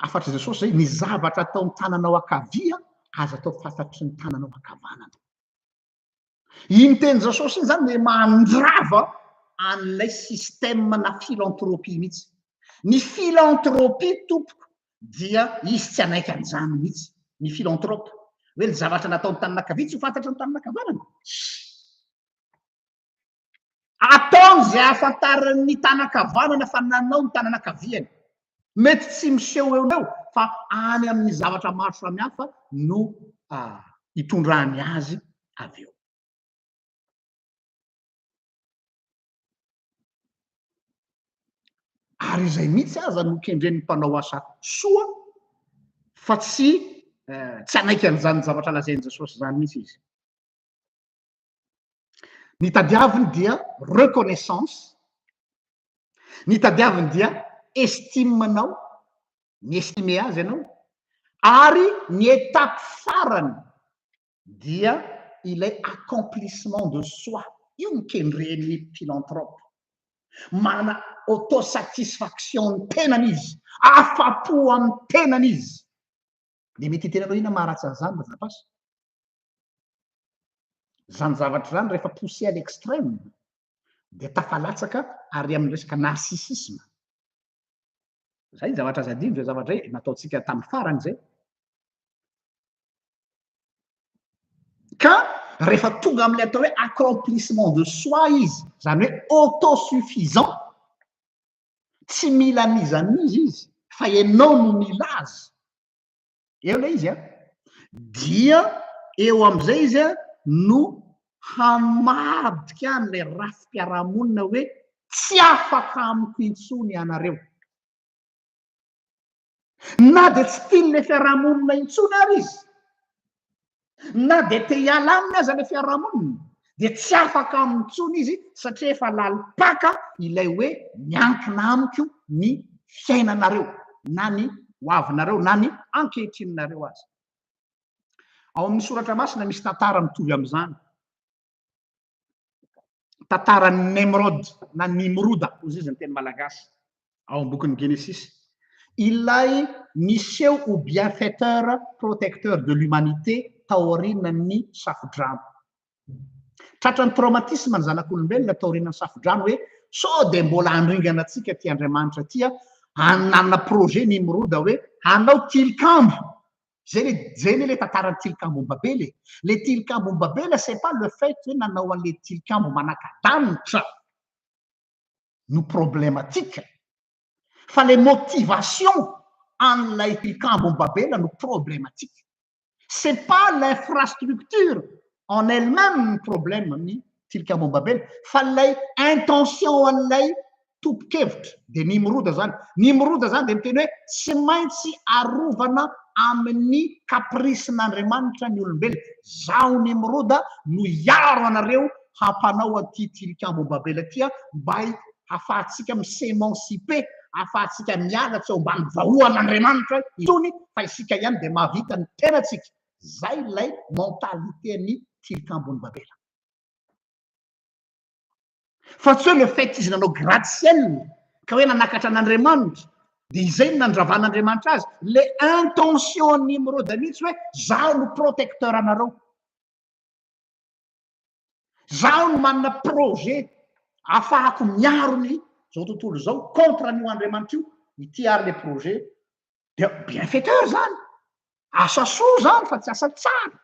afatry Jesosy zay ny zavatra atao ny tananao ankavia aza atao fantatry ny tananao ankavanana. Iny teny Jesosy iny zany mandrava an'ilay système na philanthropie mihitsy. Ny philanthropie tompoko dia izy tsy anaiky an'izany mihitsy ny philanthrope hoe ny zavatra natao ny tanana ankavia tsy ho fantatry ny tanana ankavanana. Ataony zay ahafantaran'ny tanan-kavanana fa nanao ny tanana ankaviany. Mety tsy miseho eo fa any amin'ny zavatra maro samihafa no hitondrany azy avy eo. Ary izay mihitsy aza no kendren'ny mpanao asa soa fa tsy anaiky an'izany zavatra lazainy Jesosy zany mihitsy izy. Ny tadiaviny dia reconnaissance, ny tadiaviny dia estimenao, ny estime azy ianao, ary ny étape farany dia ilay accomplissement de soi. Io ny kendren'ny philanthrope. Mana autosatisfaction ny tenan'izy, afa-po amin'ny tenan'izy. Dia mety tenanao ina maharatsy an'izany mazapasy. Zany zavatra zany rehefa poussé à l'extrême dia tafalatsaka ary amin'ny resaka narcissisme. Zay zavatra azo adino zay zavatra zay nataontsika tamin'ny farany zay. Ka rehefa tonga amin'ilay atao hoe accomplissement de soi izy, zany hoe autosuffisant, tsy mila mizanizy izy fa ianao no mila azy. Eo lay izy dia eo am'izay izy no hamadika an'ilay rafi-piarahamonina hoe tsy afaka amiko intsony ianareo. Na dia tsy tian'ilay fiarahamonina intsony ary izy, na dia te hiala aminy aza ilay fiarahamonina, dia tsy afaka amintsony izy satria efa lalipaka ilay hoe miankina amiko ny fiainanareo na ny hoavinareo na ny ankehitrinareo azy. Ao amin'ny soratra masina misy tantara mitovy amin'izany. Tantaran'ny Nemrod na Nimroda hozy izy ny teny malagasy ao amin'ny bokin'ny Genesis. Ilay niseho ho bienfaiteur protecteur de l'humanité taorian'ny safodrano. tratrany traumatisme ny zanak'olombelona taoriana ny safodrano hoe so de mbola andringana atsika ty Andriamanitra tya anana projet Nimroda hoe hanao tilikambo zay le tantarany tilikambo Babely le tilikambo Babely c'est pas le fait hoe nanao an'le tilikambo manakadanitra no problématique fa les motivations an'ilay tilikambo Babely no problématique. C'est pas l'infrastructure en elle-même problème ny tilikambo Babely fa lay intention an'ilay topokevitra de Nimroda zany. Nimroda zany de miteny hoe tsy maintsy arovana amin'ny capricen'Andriamanitra ny olombelona. Zaho Nimroda no iaro anareo hampanao aty tilikambo Babely aty mba hafahatsika misémanciper, hafahatsika miala tsy ao ambany vahoan'Andriamanitra itsony fa isika ihany de mahavita ny tenatsika. Zay lay mentalité ny tilikambony Babely. Fa tsy hoe le fait izy nanao gratte-ciel ka hoe nanakatra an'Andriamanitra de izay no nandravan'Andriamanitra azy. Le intention Nimroda mihitsy hoe zaho no protecteur anareo, zaho no manana projet afahako miaro ny zao tontolo zao contre an'io Andriamanitra io, ity ary le projet de bienfaiteur zany, asa soa zany fa tsy asa tsara.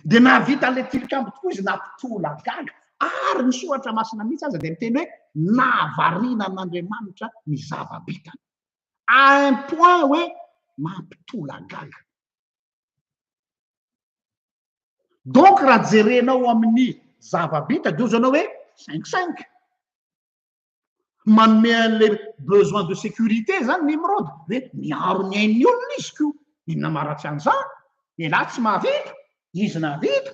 De nahavita an'le tilikambo tokoa izy nampitola gaga ary ny soratra masina mihitsy aza de miteny hoe nahavarina an'Andriamanitra ny zava-bitany à un point hoe mampitola gaga. Donc raha jerenao amin'ny zava-bita de ozanao hoe 5-5 manome an'le besoin de sécurité zany Nimroda hoe miaro ny ain'ny olona izy ko inona maratsy an'izany elahy tsy mahavita izy nahavita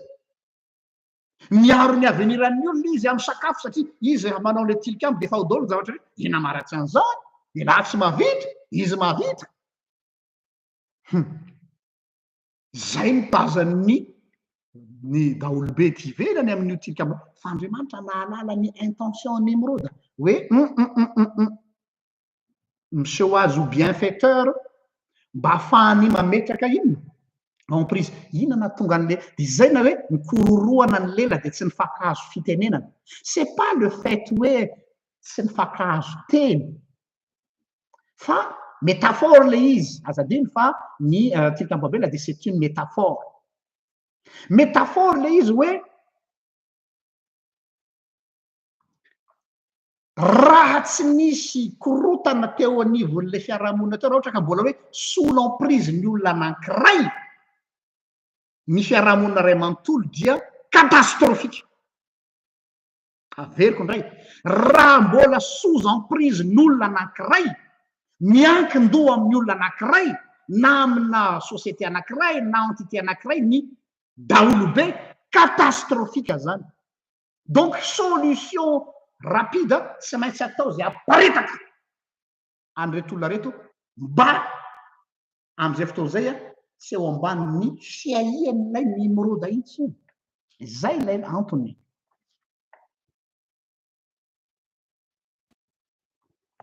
miaro ny aveniran'ny olona izy amin'ny sakafo satria izy manao le tilikambo de efa hodolo zavatra hoe inona maratsy an'izany elahy tsy mahavita izy mahavita. Zay ny tazan'ny daholobe ty ivelany amin'io tilikambo fa Andriamanitra nahalala ny intention Nimroda hoe miseho azy ho bienfaiteur mba ahafahany mametraka inona emprise inona tonga an'le de zay na hoe nikororoana ny lela de tsy nifankahazo fitenenana. C'est pas le fait hoe tsy nifankahazo teny fa métaphore le izy azadiny fa ny tilikambo Babely de c'est une métaphore. Métaphore le izy hoe raha tsy nisy korotana teo anivon'le fiarahamonina teo raha ohatra ka mbola hoe sous l'emprise ny olona anankiray ny fiarahamonina ray manontolo dia catastrophique. Averiko indray raha mbola sous emprise n'olona anankiray miankin-doha amin'ny olona anankiray na amina société anankiray na entité anankiray ny daholobe catastrophique zany. Donc solution rapide tsy maintsy atao zay aparetaka an'reto olona reto mba am'izay fotoana zay tsy eo ambanin'ny fialian'ilay Nimroda intsony. Zay lay antony.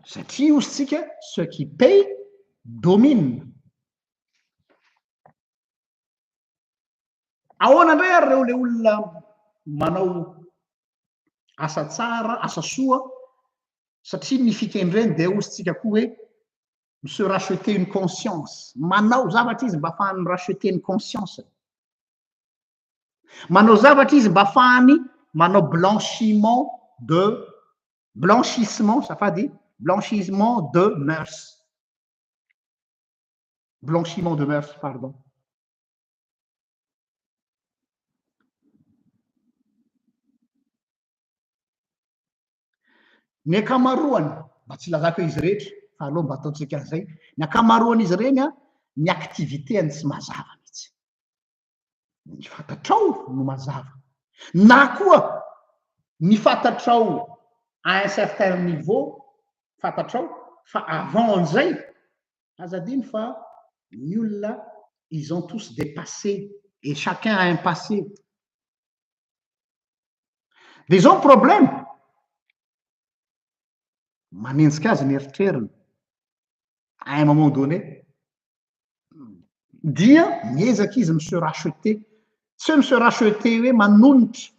Satria ositsika ceux qui payent dominent. Ahoana indray ary reo le olona manao asa tsara, asa soa satria ny fikendreny de ositsika koa hoe se racheter une conscience. Manao zavatra izy mba ahafahany racheter une conscience. Manao zavatra izy mba ahafahany manao blanchissement, ça fait dire blanchissement de mœurs. Blanchiment de mœurs, pardon. Ny ankamaroany mba tsy lazako izy rehetra fa aloha mba ataontsika zay ny ankamaroan'izy reny ny activité-any tsy mazava mihitsy. Ny fantatrao no mazava na koa ny fantatrao à un certain niveau fantatrao fa avant an'izay azadiny fa ny olona ils ont tous des passés et chacun a un passé. Des hommes problème manenjika azy ny eritreriny à un moment donné dia miezaky izy monsieur racheter tsy hoe monsieur racheter hoe manonitra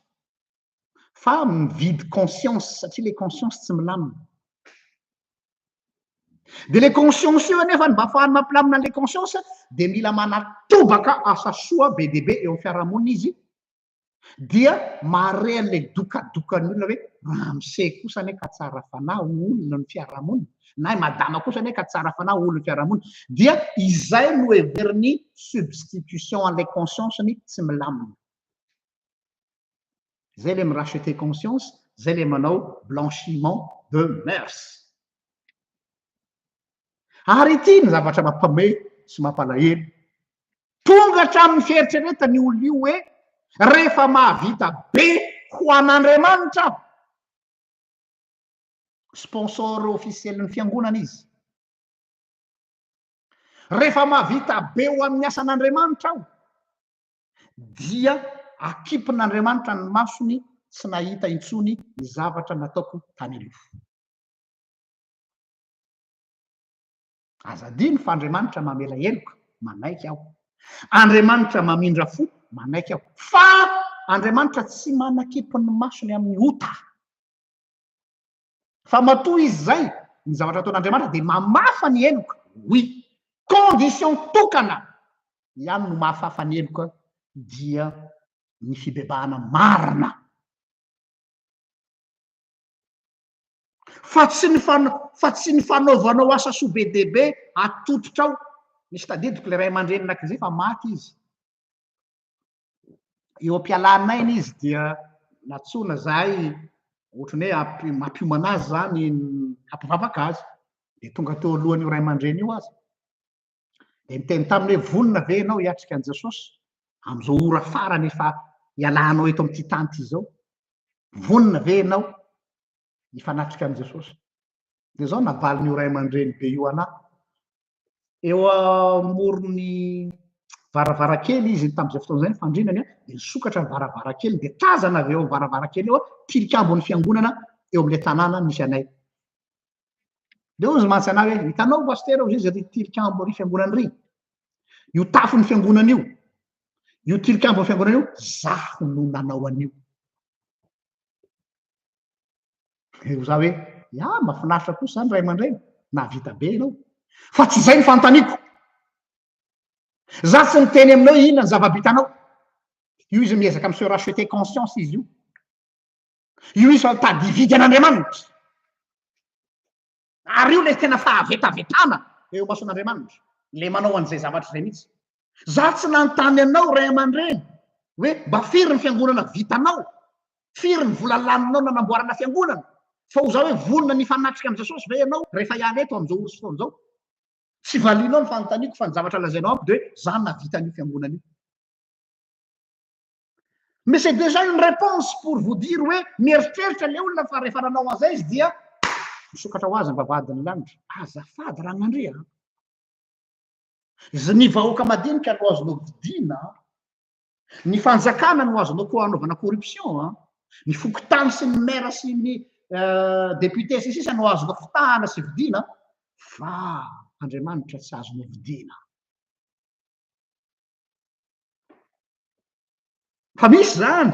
fa mividy conscience satria le conscience tsy milamina de le conscience io anefa mba afahany mampilamina le conscience de mila manatobaka asa soa be deaibe eo amin'ny fiarahamonina izy dia mare an'le dokadokany olona hoe raha mise kosa ane ka tsara fanahy olona ny fiarahamonina na madama kosa ane ka tsara fanahy olona ny fiarahamonina dia izay no heveriny substitution an'le conscience-ny tsy milamina zay le miracheter conscience zay le manao blanchiment de mœurs ary ity ny zavatra mampamey sy mampalahelo tonga hatramin'ny fieritreretany olona io hoe rehefa mahavita be ho an'Andriamanitra aho sponsor officieln'ny fiangonana izy rehefa mahavita be ho amin'ny asan'Andriamanitra aho dia akipon'Andriamanitra ny masony tsy nahita intsony ny zavatra nataoko tany aloha azadiny fa Andriamanitra mamela heloka manaiky aho Andriamanitra mamindra fo manaiky aho fa Andriamanitra tsy manakipon'ny masony amin'ny ota fa matoa izy zay ny zavatra ataon'Andriamanitra de mamafa ny heloka oui condition tokana ihany no mahafafa ny heloka dia ny fibebahana marina fa tsy ny fanaovanao asa soa be deaibe atototra ao misy tadidiko le ray aman-dreny anakizay fa maty izy eo am-pialaninainy izy dia natsona zahay ohatrany hoe mampiomana azy zany hampivavaka azy de tonga teo alohan'io ray aman-dreny io azy de miteny taminy hoe vonona ve ianao hiatrika an' Jesosy am'izao ora farany efa hialanao eto am'ty tany ty zao vonona ve ianao hifanatrika an' Jesosy de zao navaliny io ray aman-dreny be io anahy eo amorony varavarakely izy tam'izay fotoana zay ny fandrinany de nisokatra ny varavarakely de tazana avy eo amin'ny varavarakely eo tilikambon'ny fiangonana eo am'le tanàna misy anay de ozy mantsy anahy hoe hitanao paster izy ry tilikambo ry fiangonana ry io tafon'ny fiangonana io tilikambon'ny fiangonana io zaho no nanao an'io za hoe ia mahafinaritra kosa zany ray aman-dreny nahavita be ianao fa tsy zay ny fantaniko za tsy niteny aminao inona ny zava-bitanao io izy miezaka amy se racheter conscience izy io izy fa tady hividy an'Andriamanitra ary io le tena fahavetavetana eo mason'Andriamanitra le manao an'izay zavatra zay mihitsy za tsy nanontany anao ray aman-dreny hoe mba firy ny fiangonana vitanao firy ny vola laninao nanamboarana fiangonana fa ho za hoe vonona ny fanatrika am' Jesosy ve ianao rehefa hiala eto am'izao oro sy fotoana zao tsy valinao ny fanontaniako fa ny zavatra lazainao ampy de hoe za navita an'io fiangonana io mais c'est déjà une réponse pour vous dire hoe mieritreritra le olona fa rehefa nanao an'izay izy dia misokatra ho azy ny vavadiny lanitra azafady raha mandria ny vahoaka madinika no azonao vidiana ny fanjakana no azonao ko anaovana corruption ny fokotany sy ny maire sy ny député sy sisa no azonao fitahana sy vidiana fa Andriamanitra tsy azonao vidiana fa misy zany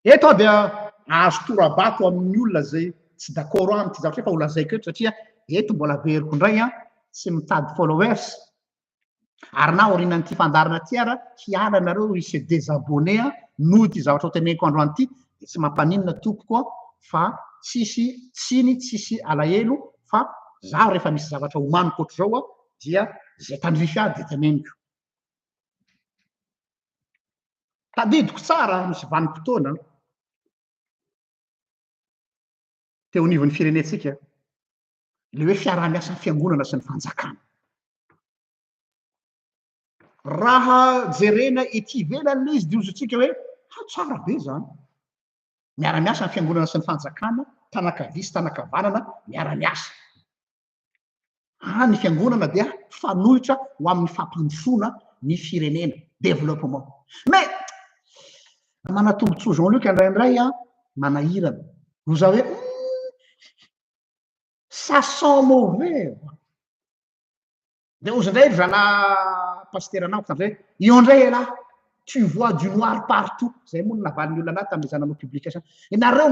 eto aho dia azo torabato amin'ny olona zay tsy d'accord amity zavatra fa ho lazaiko eto satria eto mbola veriko indray tsy mitady followers ary na orinan'ity fandarana ty ara hiala nareo se désabonné noho ty zavatra ho teneniko androany ty de tsy mampaninona tompoko fa tsisy tsiny tsisy alahelo fa zaho rehefa misy zavatra homaniko ohatr'izao dia zay tandrify ahy de teneniko tadidiko tsara misy vanim-potoana teo anivon'ny firenetsika le hoe fiaraha-miasan'ny fiangonana sy ny fanjakana raha jerena ety ivelany le izy diozotsika hoe tsara be zany miara-miasa ny fiangonana sy ny fanjakana tanakavisy tanakavanana miara-miasa ny fiangonana dia fanohitra ho amin'ny fampandrosoana ny firenena développement mais manatombotsoa Jean-Luc indraindray manahirana ho za hoe ça sent mauvais de ozy indray ry zana paster anamiko tam'izay io indray lahy tu vois du noir partout zay moa navaliny olona anaty tamin'ny zananao publication ianareo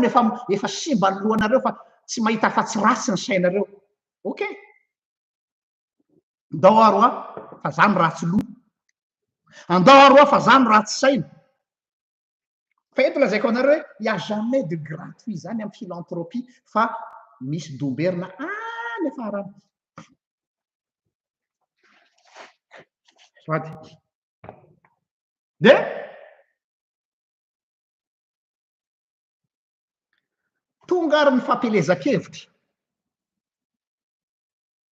efa simba ny lohanareo fa tsy mahita afa-tsy ratsy ny sainareo ok andao aro fa zany ratsy loha andao aro fa zany ratsy saina fa eto lazaiko anareo hoe il y a jamais de gratuit zany amin'ny philanthropie fa misy domberina any afarany soady de tonga ary ny fampelezan-kevitra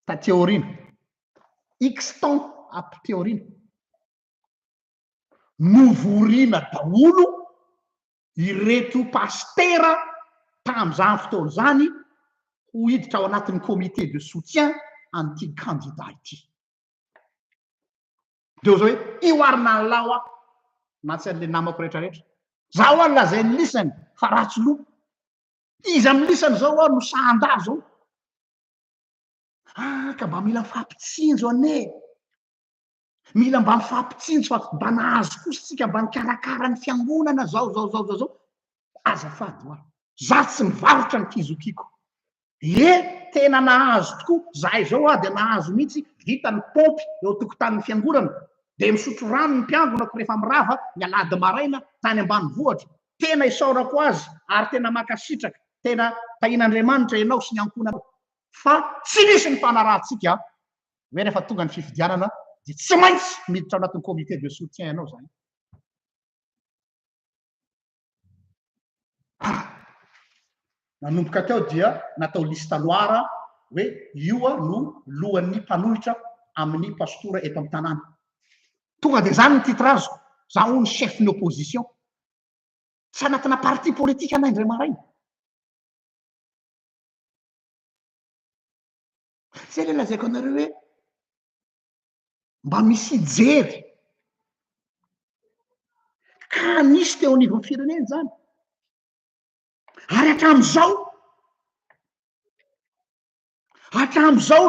tateorina x-temps apteorina novorina daholo ireto pastera tamin'izany fotoana zany ho hiditra ao anatin'ny comité de soutien an'ity candidat ity deo zao hoe io arina lao a natsy an'le namako rehetrarehetra zaho any lazay ny lisany fa ratsy loha izy amin'ny lisany zao a no sanda zao ka mba mila mifampitsinjo ane mila mba mifampitsinjo fa mba nahazo kosa tsika mba nikarakara ny fiangonana zao azafady ho a za tsy mivarotra ny fizokiko tena nahazo tokoa zahay zao a de nahazo mihitsy vita ny pompy eo tokotanin'ny fiangonana de misotro rano ny mpiangonako rehefa mirava ny alady maraina tany ambany vohatra tena isaorako azy ary tena makasitraka tena tahin'Andriamanitra ianao sy ny ankonanao fa tsy misy ny fanarahantsika hoe rehefa tonga ny fifidianana de tsy maintsy miditra ao anatin'ny comité de soutien ianao zany nanomboka teo dia natao lista loara hoe io a no lohan'ny mpanolotra amin'ny pastora eto amin'ny tanàna tonga de zany ny titrazo za ho ny chef ny opposition tsy anatina parti politika anay ndray maraina zay le lazaiko anareo hoe mba misy jery ka nisy teo anivon'ny fireneny zany ary hatram'izao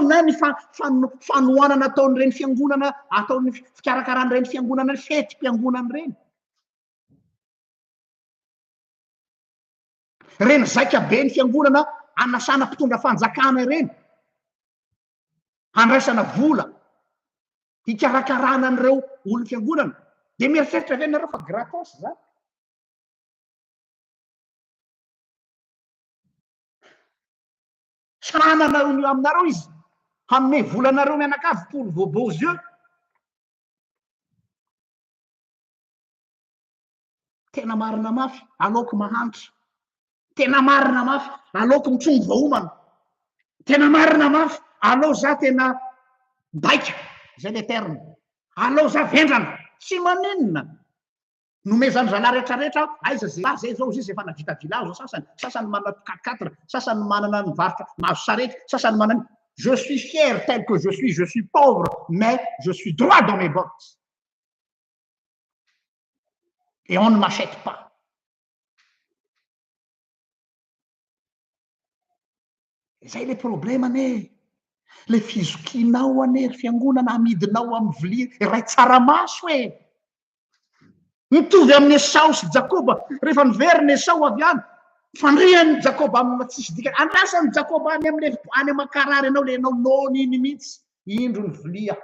na ny fanohanana ataon'ireny fiangonana ataon'ny fikarakaranyireny fiangonana fety-mpiangonana reny zaika be ny fiangonana anasana mpitondra fanjakana ireny andraisana vola hikarakarana an'ireo olony fiangonana de mieritreritra ve nareo fa gratos zany sananareo nio aminareo izy hanome volanareo mianakavy pour vos beaux yeux tena marina mafy aleoko mahanitra tena marina mafy aleoko mitrongo vahoamana tena marina mafy aleo za tena baika zay le terme aleo za vendrana tsy maninona nomezany zala rehetrarehetra aiza zay zao izy efa navita village sasany manana 4 sasany manana nivarotra mahazo sarety sasany manana je suis fier tel que je suis pauvre mais je suis droit dans mes bottes et on ne m'achète pas zay le problème ane le fizokinao ane ry fiangonana amidinao amin'ny vilia ray tsaramaso mitovy amin'ny Esau sy Jakoba rehefa niveriny Esau avy any fandriany Jakoba amin'ny tsisy dikany andrasany Jakoba any amin'ny any aman-karary anao le anao nony iny mihitsy indro ny vilia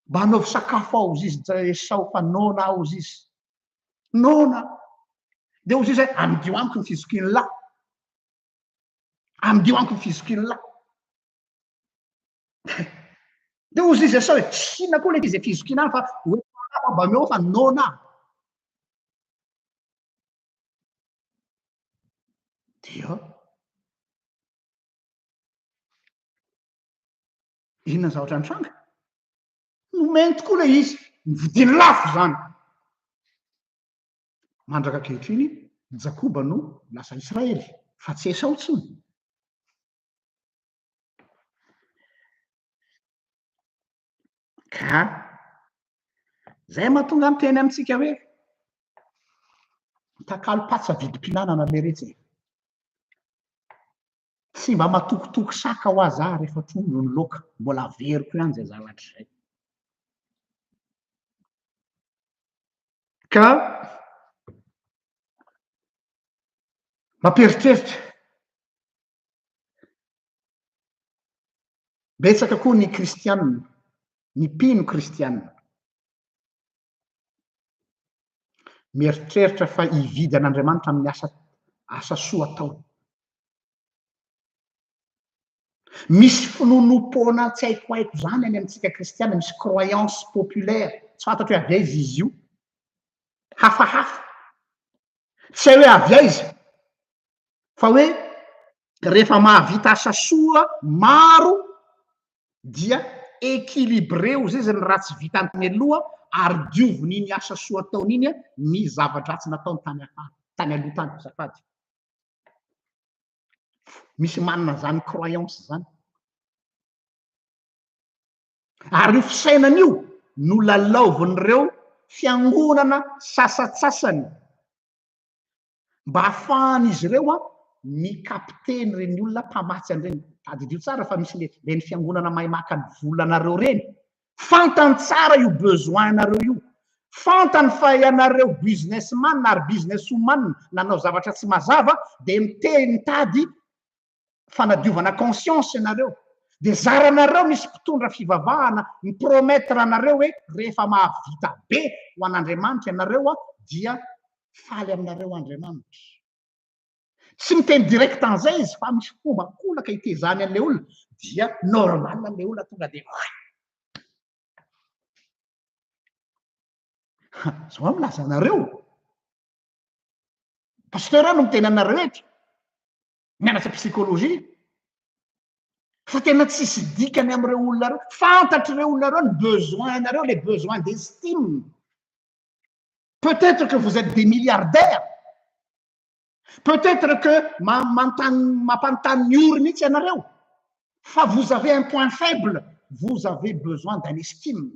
mba anaovy sakafo ao izy Esau fa nona ao izy nona de ozy izy amidio amiko ny fizokiny lahy amidio amiko ny fizokiny lahy de ozy izy Esau hoe tsina koa le izy fizokina any fa mba meo fa nona dia inona zavatra nitranga nomeny tokoa le izy nividiny lafo zany mandraka ankehitriny Jakoba no lasa Israely fa tsy Esau tsony ka zay mahatonga amiteny amitsika hoe takalo patsa vidim-pihinanana le retsy tsy mba matokotoko saka ho aza rehefa trondro ny loka mbola veriko ihany zay zavatra zay ka mamperitreritra betsaka koa ny kristianina ny mpino kristianina mieritreritra fa hividy an'Andriamanitra amin'ny asa soa atao. Misy finonom-poana tsy haiko zany any amintsika kristiana, misy croyance populaire tsy fantatro hoe avy aiza izy io, hafahafa tsy hay hoe avy aiza fa hoe rehefa mahavita asa soa maro dia équilibreo zay zany raha tsy vita antony aloha ary diovon'iny asa soa ataon'iny ny zavatra-dratsy nataony tany aloha tany zafady. Misy manana zany croyance zany. Ary io fisainan'io no lalaovin'ireo fiangonana sasatsasany mba ahafahan'izy ireo mikapteny reny olona mpamatsy an'ireny. Tadidio tsara fa misy reny fiangonana mahay maka ny volanareo reny, fantany tsara io besoin-nareo io, fantany fa ianareo businessman ary businesswoman nanao zavatra tsy mazava de mitady fanadiovana conscience ianareo, de zaranareo misy mpitondra fivavahana mipromettre anareo hoe rehefa mahavita be ho an'Andriamanitra ianareo dia faly aminareo Andriamanitra. Tsy miteny direct an'izay izy fa misy fomba kolaka hitezany an'le olona dia normal le olona tonga de zao milaza anareo pasteur no miteny anareo eto mianatra psychologie fa tena tsisy dikany am'ireo olona reo, fantatry ireo olona reo ny besoin nareo, les besoins d'estime. Peut-être que vous êtes des milliardaires, peut-être que mampanontany oro mihitsy ianareo fa vous avez un point faible, vous avez besoin d'un estime.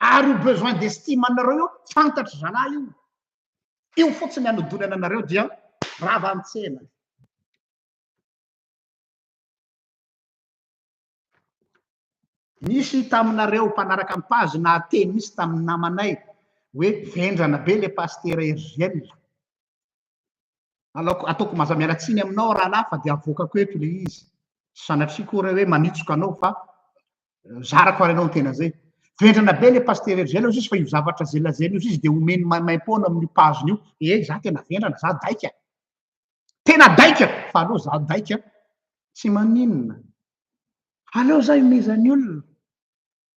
Ary besoin d'estime anareo io fantatry zalahy io fotsiny anodolana anareo dia rava an-tsena. Nisy taminareo mpanaraka ny pazy na teny misy tamin'ny namanay hoe vendrana be le pasteur Hergiel. Ataoko mazamialatsiny aminao rahalahy fa de avokako eto le izy. Sanatria koa hoe manitsoka anao fa zarako ary anao ny tena zay. Vendrana be le pasteur Hergiel izy fa io zavatra zay lazainy izy de omeny maimpoana amin'ny paziny io. Za tena vendrana, za daika. Tena daika fa aleo za daika tsy maninona. Aleo za imezany olona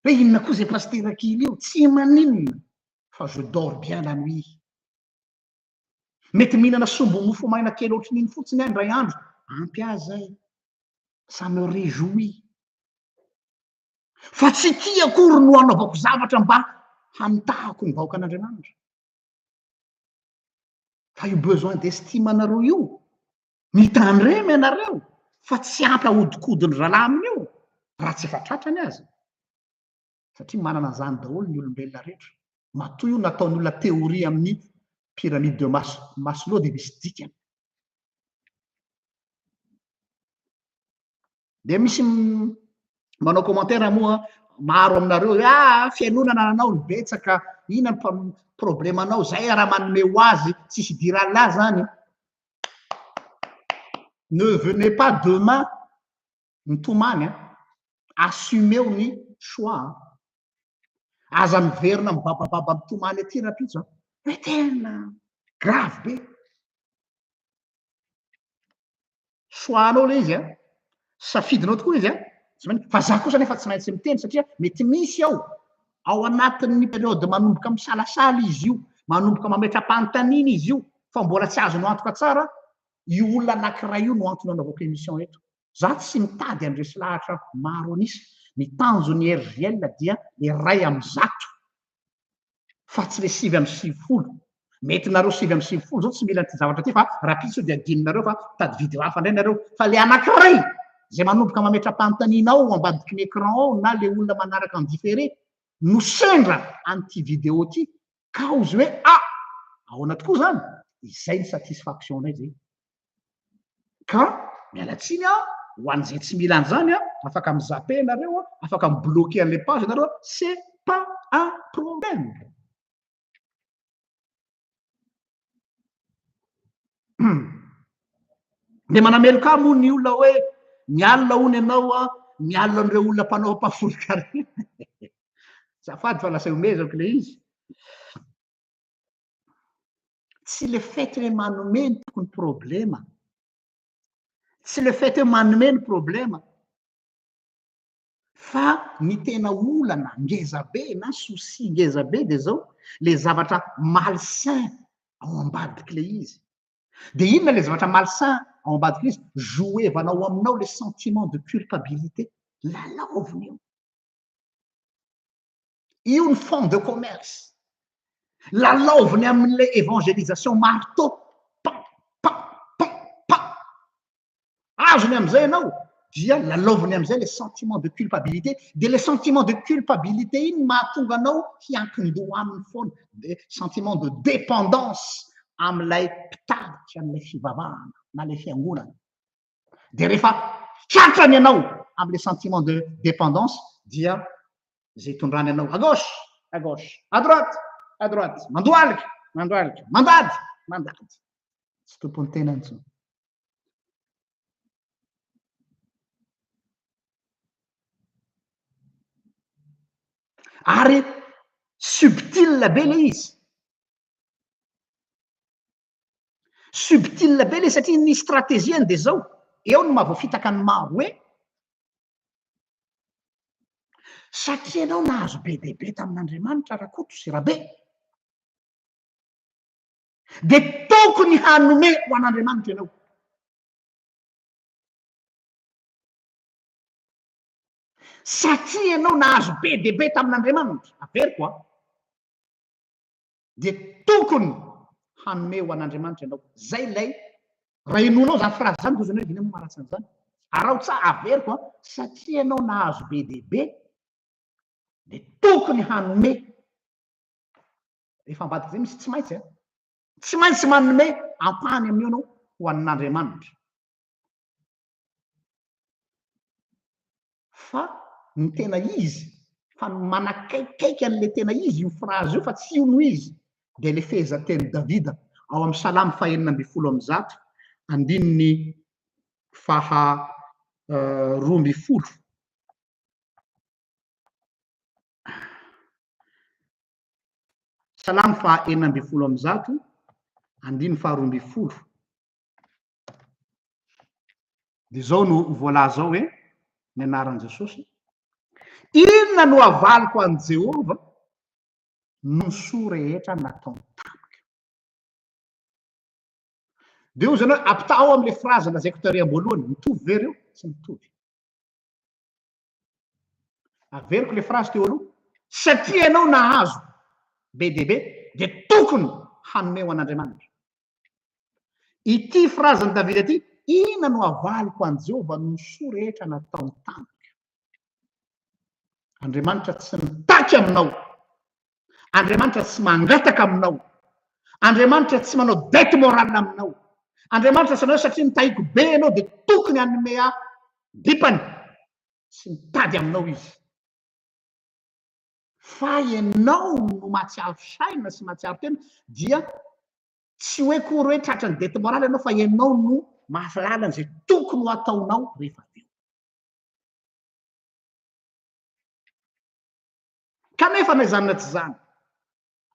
hoe inona koa zay pasteur kely io tsy maninona fa je dors bien la nuit. Mety mihinana sombo mofo maina kely ohatrin'iny fotsiny indray andro ampy azy zay, ça me réjouit. Fa tsy tia akory no anaovako zavatra mba hamitahako ny vahoaka an'Andriamanitra. Fa io besoin d'estime anareo io mitandremy ianareo fa tsy ampy ahodikodiny zalahy amin'io raha tsy efa tratrany azy. Satria manana an'izany daholo ny olombelona rehetra. Matoa io nataony olona théorie amin'ny pyramide de Maslow de misy dikany. De misy manao commentaire moa maro aminareo hoe fianonana anao ny betsaka, inona ny problémanao zay raha manome ho azy tsisy diralahy zany. Ne venez pas demain mitomany assumeo ny choix. Aza miverina mibabababa mitomany aty rapitso hoe tena grave be. Choix-nao le izy safidinao tokoa izy fa za kosa nefa tsy maintsy miteny satria mety misy ao anatin'ny période manomboka misalasala izy io, manomboka mametra-panontaniana izy io fa mbola tsy azonao antoka tsara io olona anankiray io no antony anaovako émission eto. Za tsy mitady andresy lahatra maro anisy. Ny tanjon'ny Hergiel dia le 2/100 fa tsy le 7/50. Mety nareo 7/50 zao tsy mila ty zavatra ty fa rapitso de adinonareo fa tady video hafa indray nareo fa le anankiray zay manomboka mametra-panontaniana ao ambadiky ny écran ao na le olona manaraka en différé no sendra an'ity vidéo ty ka ozy hoe ahoana tokoa zany izay ny satisfaction-nay zay. Ka mialatsiny ho an'izay tsy mila an'izany afaka mizape nareo afaka mibloquer an'le page nareo, c'est pas un problème. de manameloka moa ny olona hoe mialina ony ianao a mialina an'ireo olona mpanao mpafolo-kare zafady fa lasa omezako le izy tsy le fait hoe manome ny tokony problema tsy le fait hoe manome ny problema fa ny tena olana ngezabe na souci ngezabe de zao le zavatra malsain ao ambadiky le izy de inona le zavatra malsain ao ambadiky izy joevanao aminao le sentiment de culpabilité lalaoviny io ny fond de commerce lalaoviny amin'le évangélisation marteau pa azony am'izay ianao dia lalaoviny am'izay le sentiment de culpabilité de le sentiment de culpabilité iny mahatonga anao hiankin-doha aminy foana de sentiment de dépendance am'ilay mpitaditra am'ilay fivavahana na le fiangonana de rehefa tratrany ianao am'le sentiment de dépendance dia zay tondrany ianao à gauche à droite mandoaliky mandady tsy tompony tena ntsony ary subtile be le izy subtile be le satria ny stratégieny de zao eo no mahavoafitaka ny maro hoe satria anao nahazo be dehibe tamin'Andriamanitra rakoto sy rabe de tokony hanome ho an'Andriamanitra ianao satria ianao nahazo be dehibe tamin'Andriamanitra averiko a de tokony hanome ho an'Andriamanitra ianao zay lay raha enonao zany frazy zany tozany hoe vina moa maratsiny zany arao tsa averiko a satria ianao nahazo be dehibe de tokony hanome rehefa ambadiky zay misy tsy maintsy manome ampany amin'io anao ho an'Andriamanitra fa ny tena izy fa manakaikaiky an'le tena izy io frazy io fa tsy io no izy de le fehezanteny Davida ao amin'ny salamy fahaenina amby folo amby zato andininy roa amby folo salamy fahaenina amby folo amby zato andininy faharoa amby folo de zao no voalaza ao hoe ny anaran'i Jesosy inona no avaliko an' Jehova no soa rehetra natao tamiko de io zany hoe ampita ao am'le frazy lazaiko tary am-boalohany mitovy ve reo tsy mitovy averiko le frazy teo aloha satria ianao nahazo be dehibe de tokony hanome ho an'Andriamanitra ity frazany Davida aty inona no avaliko an' Jehova no soa rehetra natao tamiko Andriamanitra tsy mitaky aminao Andriamanitra tsy mangataka aminao Andriamanitra tsy manao dette morale aminao Andriamanitra sanao satria nitahiko be ianao de tokony hanome dipany sy mitady aminao izy fa ianao no mahatsiaro saina sy mahatsiaro tena dia tsy hoe kory hoe tratrany dette morale ianao fa ianao no mahalala an'izay tokony ho ataonao rehefa aveo kanefa na izany na tsy zany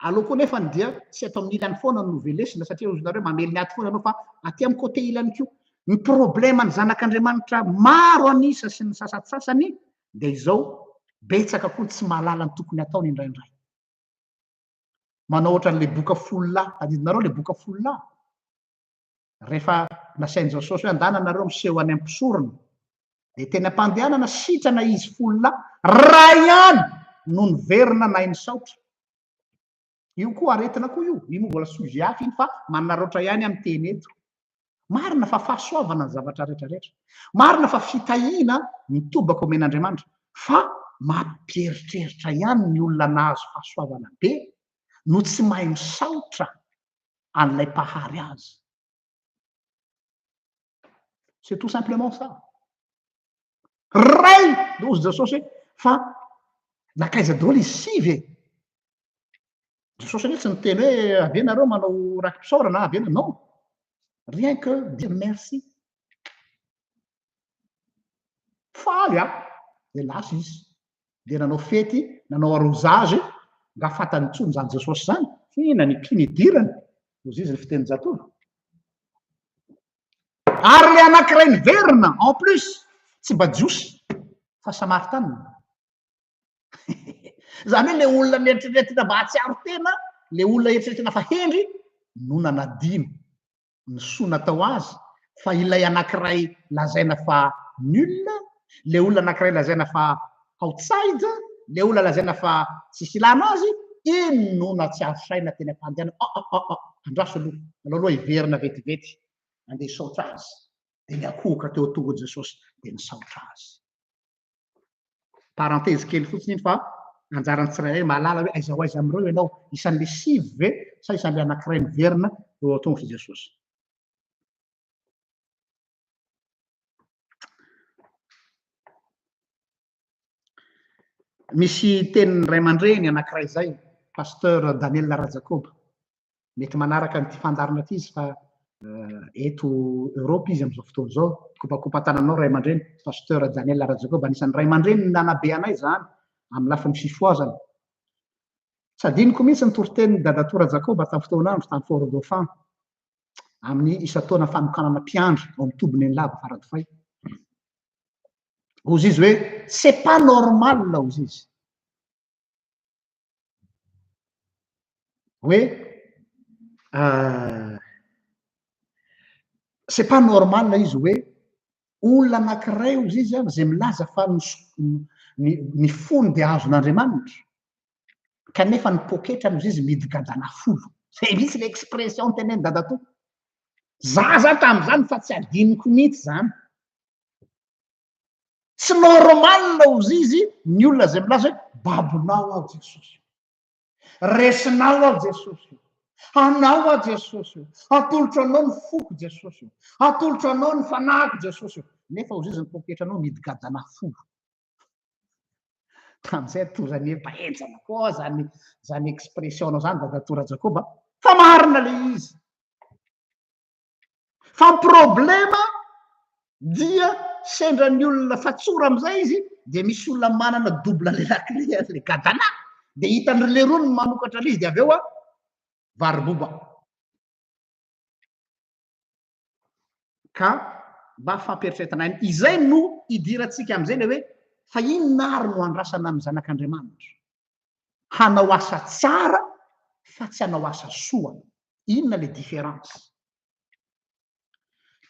aleoko nefany dia tsy atao amin'ny ilany foana ny novelesina satria ozonareo mamely ny aty foana anao fa aty amin'ny côté ilany kio ny problema ny zanak'Andriamanitra maro anisa sy ny sasatsasany de izao betsaka koa tsy mahalala ny tokony ataony indraindray manao ohatran'le boka folo adidinareo le boka folo rehefa nasain'i Jesosy hoe andana nareo miseho any am-pisorona de tena ampandehanana sitrana izy folo raha ihany no niverina na iny saotra io koa aretina koa io moa mbola sujet hafa iny fa manaroatra ihany amin'ny teny eto marina fa fahasoavana ny zavatra rehetrarehetra marina fa fitahiana mitobaka omen'Andriamanitra fa mampieritreritra ihany ny olona nahazo fahasoavana be no tsy mahay misaotra an'ilay mpahary azy c'est tout simplement ça ray ozy Jesosy hoe fa nakaiza daholo izy sivy e Jesosy anie tsy niteny hoe avy nareo manao rakim-pisaorana avy non rien que dire merci. Faly de lasa izy de nanao fety nanao arosage nga fatany tsony zany Jesosy zany hina ny mpiny idirany ozy izy ny fiteny jatono ary le anankiray niverina en plus tsy bajiosy fa samaritana zany hoe le olona mieritreritina mba hatsiaro tena le olona eritreretina fa hendry no nanadino ny soa natao azy fa ilay anankiray lazaina fa nulna le olona anankiray lazaina fa outside le olona lazaina fa tsisy ilana azy iny no natsiaro saina teny ampandeana andraso aloha aloha hiverina vetivety andeha saotra azy de niakohoka teo tongo Jesosy de nisaotra azy parenthèse kely fotsiny iny fa anjarany tsirairay mahalala hoe aiza ho aiza amireo ianao isan'le sivy ve sa isan'le anankiray miverina eo atongotra Jesosy. Misy tenin'ny ray aman-dreny anankiray zay pasteur Daniel Rajakoba mety manaraka nyty fandarina ty izy fa eto Europe izy am'izao fotoana zao kopakopa tananao ray aman-dreny pasteur Daniel Rajakoba anisan'ny ray aman-dreny nanabe anay zany amin'ny lafiny fifoazana tsy adiniko mihitsy ny toritenin'ny dadato Rajakoba tamin'ny fotoana andro tamin'ny Fort Dauphin amin'ny isa-taona fanokanana mpiandry ao amin'ny tobiny ny lava faradofay ozy izy hoe c'est pas normal ozy izy hoe c'est pas normal izy hoe olona anankiray ozy izy zay milaza fa ny fony de azon'Andriamanitra kanefa ny poketra ozy izy midigadana folo zay misy l'expression teneny dadato za tam'izany fa tsy adiniko mihitsy zany tsy normal ozy izy ny olona zay milaza hoe babonao ao Jesosy resinao ao Jesosy anao ao Jesosy atolotra anao ny foko Jesosy atolotra anao ny fanahiko Jesosy nefa ozy izy ny poketra anao midigadana folo tam'izay tozany epaenjana koa zany expression anao zany dadatora Jakoba fa marina le izy fa problema dia sendran'ny olona fatsora am'izay izy de misy olona manana double le lakle le gadana de hitan'le roa ny manokatra l'izy de aveo variboba ka mba fampieritrretana iny izay no idiratsika am'izay le hoe fa inona ary no andrasana amin'ny zanak'Andriamanitra hanao asa tsara fa tsy hanao asa soa inona le différence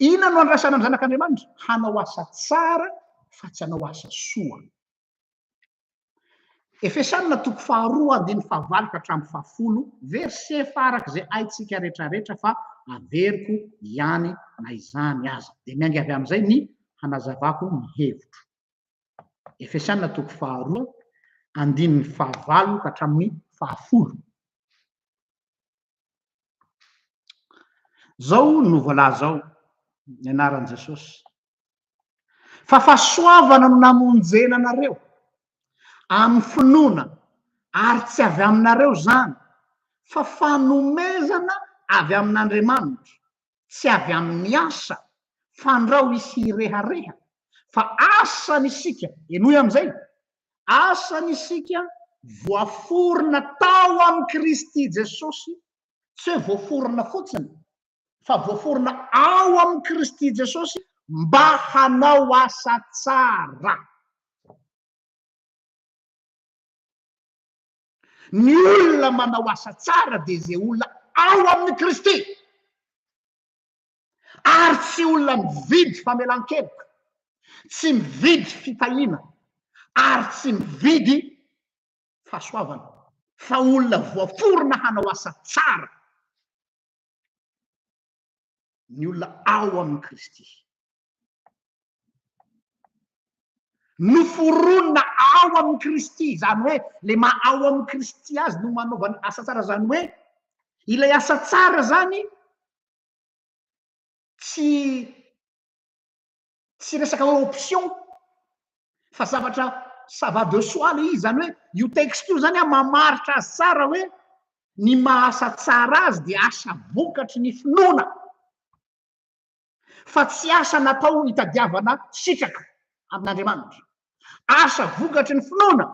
inona no andrasana amin'ny zanak'Andriamanitra hanao asa tsara fa tsy hanao asa soa Efesanina toko faharoa andiny fahavalo ka hatramin'ny fahafolo verset farak'izay haitsika rehetrarehetra fa averiko ihany na izany aza de miainga avy am'izay ny hanazavako ny hevitro Efesanina toko faharoa andininy fahavalo ka hatramin'ny fahafolo zao no voalaza zao ny anaran'i Jesosy fa fahasoavana no namonjena anareo amin'ny finoana ary tsy avy aminareo zany fa fanomezana avy amin'Andriamanitra tsy avy amin'ny asa fandrao isy rehareha fa asan'isika enoy am'izay asan'isika voaforona tao amin'ny Kristy Jesosy tsy hoe voaforona fotsiny fa voaforona ao amin'ny Kristy Jesosy mba hanao asa tsara ny olona manao asa tsara de zay olona ao amin'ny Kristy ary tsy olona mividy famelan-keloka tsy mividy fitahina ary tsy mividy fahasoavana fa olona voaforona hanao asa tsara ny olona ao amin'ny Kristy noforonina ao amin'ny Kristy zany hoe le ao amin'ny Kristy azy no manaovany asa tsara zany hoe ilay asa tsara zany tsy resaka hoe option fa zavatra ça va de soi le izy zany hoe io texte io zany mamaritra azy tsara hoe ny mahasa tsara azy de asa vokatry ny finoana fa tsy asa natao hitadiavana sitraka amin'Andriamanitra. Asa vokatry ny finoana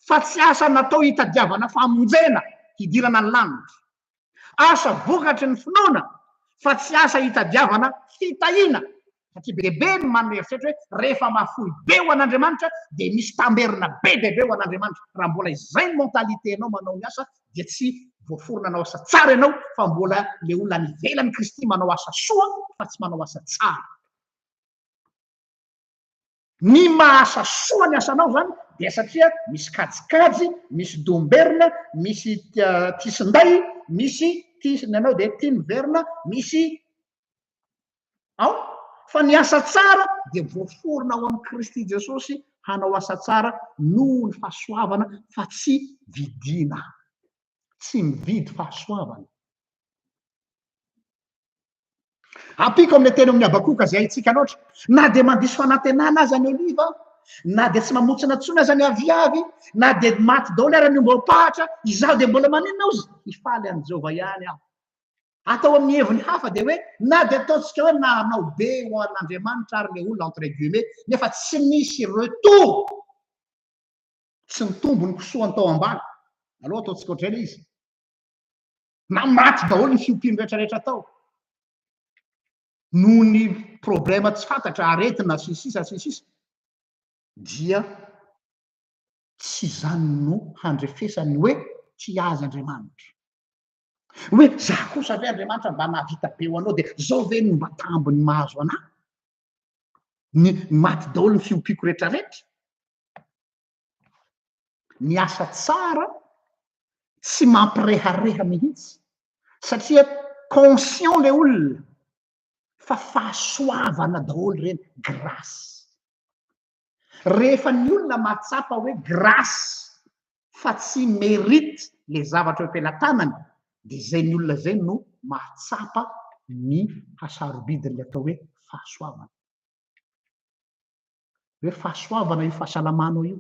fa tsy asa natao hitadiavana famonjena hidirana ny lanitra. Asa vokatry ny finoana fa tsy asa hitadiavana fitahiana. Satria bebe ny maneritsehatra hoe rehefa mafoy be ho an'Andriamanitra dia misy tamberina be bebe ho an'Andriamanitra. Raha mbola izay ny mentaliténao manao ny asa dia tsy voaforona anao asa tsara ianao, fa mbola le olona nivelan'ny Kristy manao asa soa fa tsy manao asa tsara. Ny mahasa soa ny asanao zany dia satria misy kajikajy, misy domberina, misy tisinday, misy tisiny anao dia tiniverina, misy ao fa ny asa tsara dia voaforona ao amin'ny Kristy Jesosy hanao asa tsara noho ny fahasoavana fa tsy vidiana, tsy mividy fahasoavana. Apiko amin'ny teny amin'ny Abakoka zay haitsika loatra, na dia mandiso fanantenana aza ny oliva, na dia tsy mamotsina tsony aza ny aviavy, na dia maty daholo ara ny ombam-pahatra, izaho dia mbola maninona ozy hifaly an' Jehova ihany aho. Atao amin'ny heviny hafa dia hoe na dia ataontsika hoe nanao be ho an'Andriamanitra ary le olona entre guillemets, nefa tsy misy retour, tsy mitombo ny kisoany tao ambany. Aloha ataontsika ohatr'izay le izy. Na maty daholo ny fiompiany rehetrarehetra tao. Noho ny problema tsy fantatra, aretina sisisa dia tsy zany no handrefesany hoe tsy azy Andriamanitra. Hoe za kosa ve Andriamanitra mba nahavita be ho anao dia zao ve no mba tambiny mahazo anahy? Ny maty daholo ny fiompiako rehetrarehetra. Ny asa tsara tsy mampirehareha mihitsy satria conscient le olona fa fahasoavana daholo reny, grâce. Rehefa ny olona mahatsapa hoe grâce fa tsy mérite le zavatra ampelantanany, dia zay ny olona zay no mahatsapa ny hasarobidiny atao hoe fahasoavana. Hoe fahasoavana io fahasalamanao io,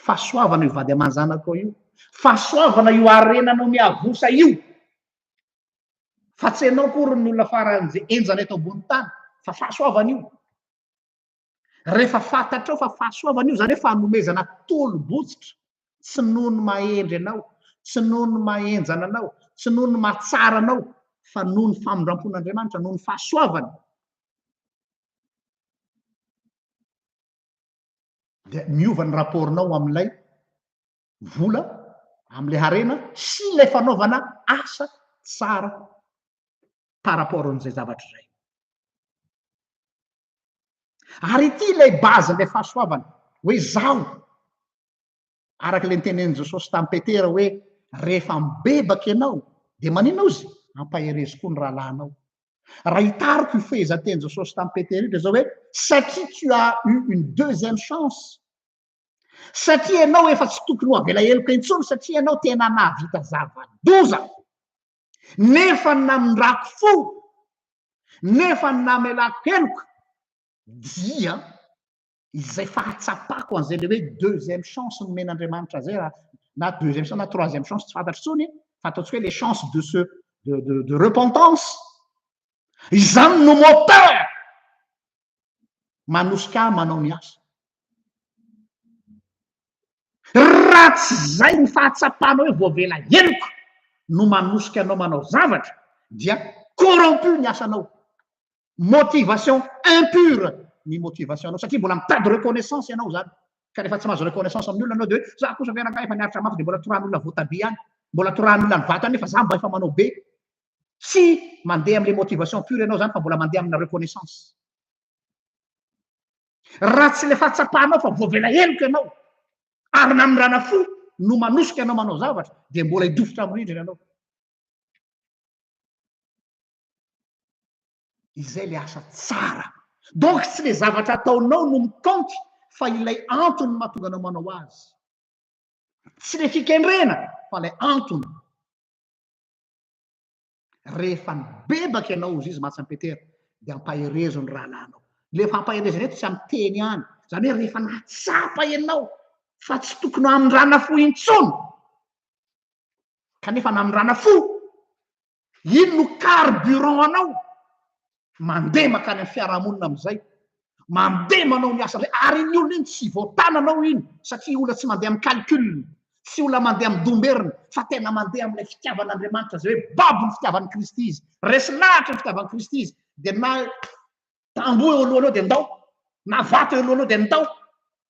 fahasoavana io vady aman-janakao io, fahasoavana io arenanao miavosa io. Fa tsy ianao kory ny olona faran'izay enjana eto ambony tany, fa fahasoavana io. Rehefa fantatrao fa fahasoavana io zany hoe fanomezana tolo-botsitra, tsy noho ny mahendry anao, tsy noho ny mahenjana anao, tsy noho ny mahatsara anao, fa noho ny famondram-pon'Andriamanitra, noho ny fahasoavana. Dia miova ny raportinao amin'ilay vola, amin'ilay harena sy ilay fanaovana asa tsara par rapport amin'izay zavatra izay. Ary ity ilay bazin'ilay fahasoavana hoe zaho, araka ilay nitenen'i Jesosy tamin'ny Petera hoe rehefa mibebaka ianao dia maninona ozy? Ampaherezy koa ny rahalanao. Raha hitariko io fehezan-teny Jesosy tamin'ny Petera io dia zao hoe satria tu as eu une deuxième chance. Satria ianao efa tsy tokony ho avela heloka intsony satria ianao tena nahavita zava-doza. Nefa namindrako fo, nefa namelako heloka, dia izay fahatsapako an'izay le hoe deuxième chance nomen'Andriamanitra zay, na deuxième chance na troisième chance tsy fantatro tsony, fa ataontsika hoe les chances de repentance. Izany no moteur manosika manao ny asa. Raha tsy zay ny fahatsapanao hoe voavela heloka no manosika anao manao zavatra, dia corrompu ny asanao. Motivation impure ny motivation anao, satria mbola mitady reconnaissance ianao zany. Ka rehefa tsy mahazo reconnaissance amin'ny olona anao dia hoe za kosa veranakay efa niaritra mafy dia mbola toran'olona voatabia ihany, mbola toran'olona ny vatany nefa za mba efa manao be. Tsy mandeha amin'ilay motivation pure ianao zany fa mbola mandeha amina reconnaissance. Raha tsy le fahatsapanao fa voavela heloka ianao ary namindrana fo no manosika ianao manao zavatra dia mbola hidofotra amin'ny rindrina ianao. Izay le asa tsara. Donc tsy le zavatra ataonao no mikaonty fa ilay antony mahatonga anao manao azy. Tsy le fikendrena fa ilay antony. Rehefa mibebaka ianao ozy izy matsa Petera dia ampaherezo ny rahalanao. Lefa ampaherezana eto tsy amin'ny teny ihany, zany hoe rehefa natsapa ianao fa tsy tokony hamindrana fo intsony, kanefa namindrana fo, iny no carburant anao mandeha makany amin'ny fiarahamonina am'izay mandeha manao miasa zay ary iny olona iny tsy voatananao iny satria olona tsy mandeha amin'ny calcul tsy olona mandeha amin'ny domberina fa tena mandeha amin'ilay fitiavan'Andriamanitra zay hoe babo ny fitiavan'ny Kristy izy resy lahatra ny fitiavan'ny Kristy izy de na tamboho eo alohanao de ndao na vato eo alohanao de ndao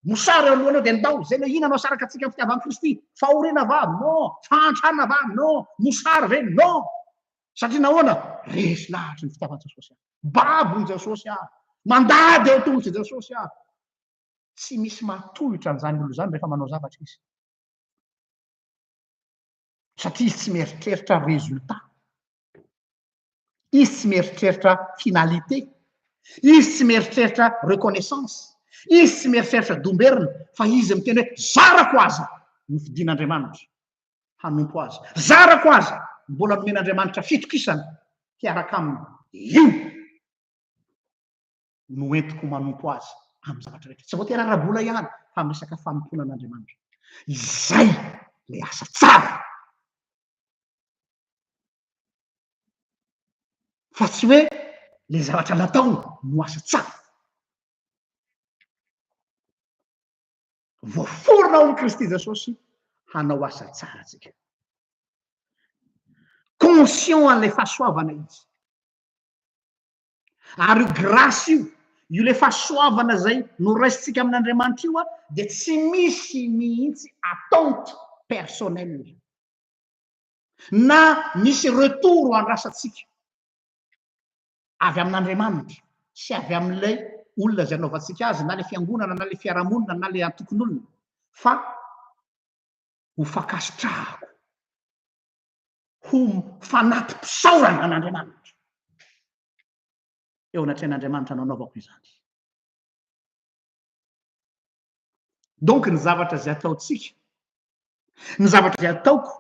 mosary eo alohanao de ndao zay le inanao saraka atsika amin'ny fitiavan'ny Kristy fahoriana va non fantrana va non mosary ve non satria nahoana resy lahatra ny fitiavan'i Jesosy babo ny Jesosy mandady eo tongotsy Jesosy tsy misy matohitra an'izany olo zany rehefa manao zavatra izy satria izy tsy mieritreritra résultat izy tsy mieritreritra finalité izy tsy mieritreritra reconnaissance izy tsy mieritreritra domberina fa izy miteny hoe zarako aza ny fidin'Andriamanitra hanompo azy zarako aza mbola nomen'Andriamanitra fitokisana hiaraka aminy io no entiko manompo azy amin'ny zavatra rehetra tsy voatery ara-bola ihany fa amin'ny resaka fanompoana an'Andriamanitra izay le asa tsara fa tsy hoe le zavatra natao no asa tsara voaforona ao ny Kristy Jesosy hanao asa tsara atsika conscient an'ilay fahasoavana izy ary io grâce io le fahasoavana zay no raisitsika amin'Andriamanitra io de tsy misy mihitsy attente personnelle na misy retour andrasatsika avy amin'Andriamanitra sy avy amin'ilay olona zay anaovantsika azy na le fiangonana na le fiarahamonina na le antokon'olona fa ho fakasitrahako ho fanatim-pisaorana an'Andriamanitra eo anatrehan'Andriamanitra nanaovako izany donc ny zavatra zay ataotsika ny zavatra zay ataoko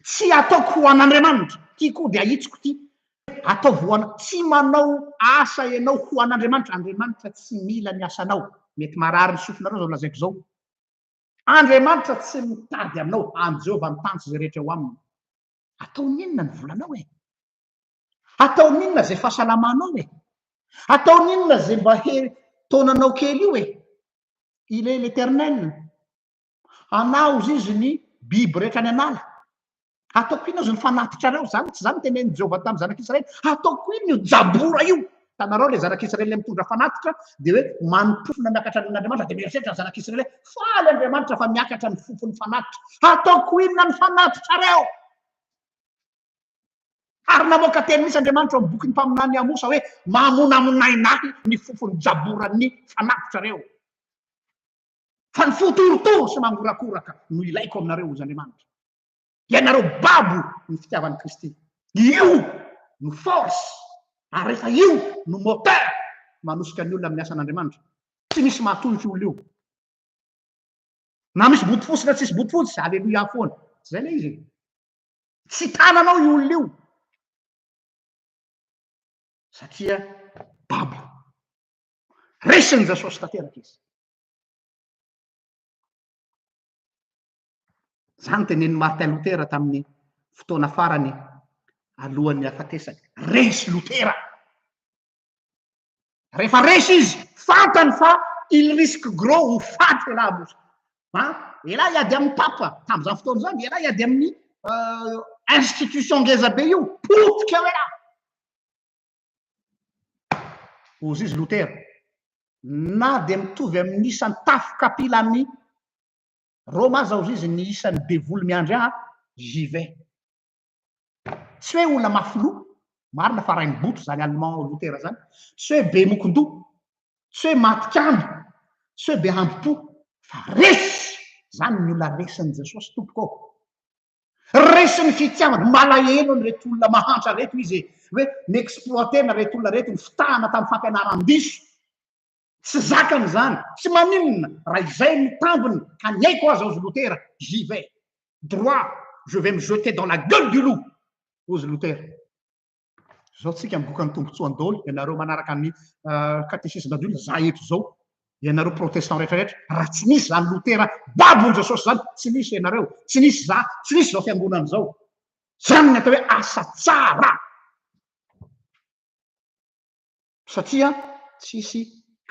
tsy ataoko ho an'Andriamanitra ty koa de ahitsiko ty ataovy hoana tsy manao asa ianao ho an'Andriamanitra Andriamanitra tsy mila ny asanao mety marary ny sofinareo zao lazaiko zao Andriamanitra tsy mitady aminao any Jehova mitantso zay rehetra eo aminy ataon'inona ny volanao ataon'inona zay fahasalamanao ataon'inona zay mba taonanao kely io il est l'Éternel anaozy izy ny biby rehetra ny anala ataoko ino azy ny fanatitrareo zany tsy zany tenen'i Jehova tamin'ny zanak'Israely ataoko ino io jabora io tanareo le zanak'Israely mitondra fanatitra de hoe manompofona miakatra n'Andriamanitra de mieritreritra ny zanak'Israely faly Andriamanitra fa miakatra ny fofony fanatitra ataoko inona ny fanatitrareo ary namoaka teny misy Andriamanitra amin'ny boky ny mpaminany Amosa hoe mamonamonainahy ny fofony jaboran'ny fanatitrareo fa ny fotorotoro sy mangorakoraka no ilaiko aminareo ozy Andriamanitra ianareo babo ny fitiavan'ny Kristy io no force ary rehefa io no moteur manosika ny olona amin'ny asan'Andriamanitra tsy misy matohitra olo io na misy botifosy na tsisy botifosy alleluia foana zay le izy tsy tananao io olona io satria babo resiny Jesosy tanteraka izy zany tenen'ny Martin Luther tamin'ny fotoana farany alohan'ny hafatesany resy Luther rehefa resy izy fantany fa il risque gros ho faty labosa ela iady amin'ny papa tamin'izany fotoana zany ela iady amin'ny institution ngeza be io potika eo ela ozy izy Luther na de mitovy amin'ny isan'ny tafo kapilan'ny Roma zao izy ny isan'ny devoly miandry j'y vais tsy hoe olona mafilo marina fa rainy boto zany allemand Luther zany tsy hoe be mokondo tsy hoe matikamy tsy hoe be hampo fa resy zany ny olona resin'ny Jesosy tompoko resiny fitiavana malahelo ny reto olona mahantra reto izy hoe miexploitena reto olona reto ny fitahana tamin'ny fampianaram-diso tsy zakany zany tsy maninona raha izay mitambiny ka ny aiko azy ozy Luther j'y vais droit je vais me jeter dans la gueule du loup ozy Luther zao tsika mibokany tombotsoany daholo ianareo manaraka ny catéchisme d'adulte za eto zao ianareo protestant rehetrarehetra raha tsy nisy zany Luther babony Jesosy zany tsy nisy ianareo tsy nisy za tsy nisy zao fiangonana zao zany ny atao hoe asa tsara satria tsisy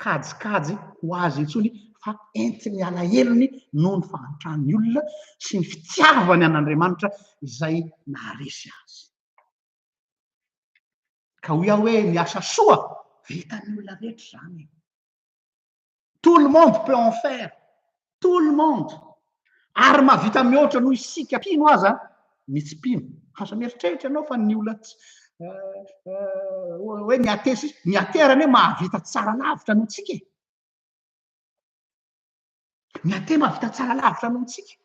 kajikajy ho azy intsony fa entiny alahelony noho ny fahantrany olona sy ny fitiavany an'Andriamanitra izay naharesy azy. Ka ho iaho hoe miasa soa vitan'ny olona rehetra zany. Tout le monde peut en faire, tout le monde. Ary mahavita mihoatra noho isika pino aza misy pino. Aza mieritreritra ianao fa ny olona hoe ny aterany hoe mahavita tsara lavitra noho tsika. Ny ate mahavita tsara lavitra noho tsika.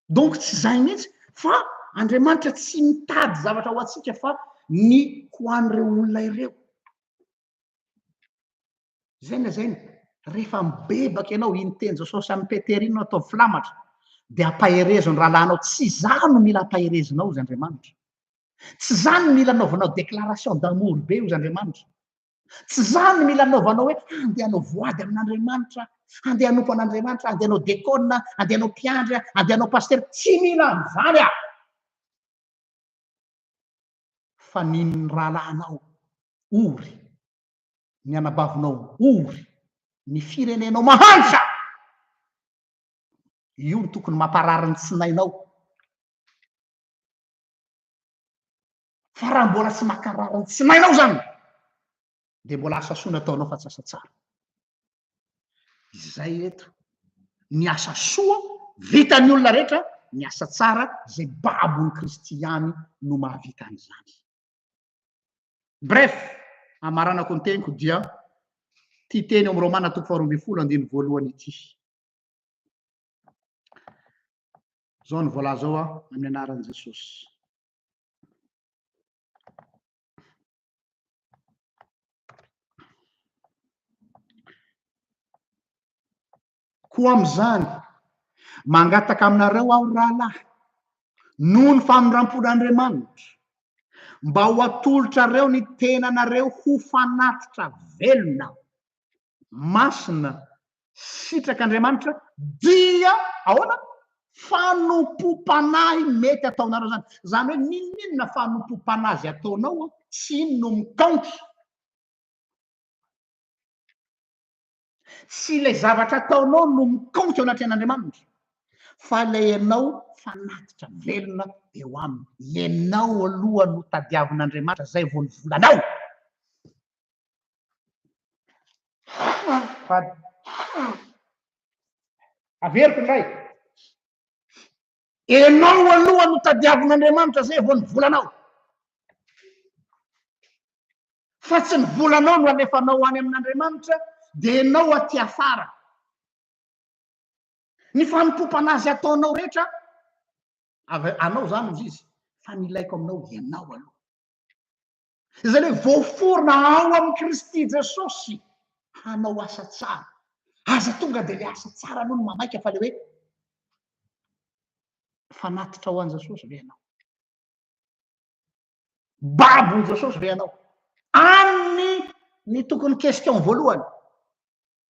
Donc tsy zay mihitsy fa Andriamanitra tsy mitady zavatra ho atsika fa ny ho an'ireo olona ireo. Zay na zay rehefa mibebaka ianao iny teny Jesosy amin'ny Petera iny atao filamatra dia ampaherezony rahalanao. Tsy zany no mila ampaherezinao ozy Andriamanitra. Tsy zany no mila anaovanao déclaration d'amour be ozy Andriamanitra. Tsy zany no mila anaovanao hoe andeha hanao voady amin'Andriamanitra, andeha hanompo an'Andriamanitra, andeha hanao dekona, andeha hanao mpiandry, andeha hanao paster. Tsy mila an'izany a. Fa ny rahalanao ory, ny anabavinao ory, ny firenenao mahantra, io no tokony mamparary ny tsinainao. Fa raha mbola tsy makarary ny tsinainao zany dia mbola asa soa nataonao fa tsy asa tsara. Izay eto ny asa soa vitan'ny olona rehetra, ny asa tsara zay babon'ny kristiany no mahavita an'izany. Bref, amaranako ny teniko dia ty teny amin'ny Romana 12:20 ity. Zao ny voalaza ao amin'ny anaran'i Jesosy. Koa am'izany mangataka aminareo aho rahalahy noho ny famindrampol'Andriamanitra mba ho atolotrareo ny tenanareo ho fanatitra velona, masina, sitrak'Andriamanitra dia ahoana fanompom-panahy mety ataonareo zany. Zany hoe ninona fanompom-panahy ataonao tsy no mikaonty. Tsy ilay zavatra ataonao no mikaonty ao anatin'Andriamanitra, fa ilay ianao fanatitra velona eo aminy. Ianao aloha no tadiavin'Andriamanitra, zay vao nivolanao. Averiko indray. Ianao aloha no tadiavin'Andriamanitra, zay vao nivolanao. Fa tsy nivolanao no alefanao any amin'Andriamanitra dia ianao aty afara. Ny fanompom-panahy ataonao rehetra anao zany ozy izy, fa ny ilaiko aminao ianao aloha. Izany hoe voaforona ao amin'ny Kristy Jesosy hanao asa tsara. Aza tonga dia le asa tsara aloha no mamaika fa le hoe fanatitra ho an'i Jesosy ve ianao? Babon'i Jesosy ve ianao? Any ny tokony question voalohany.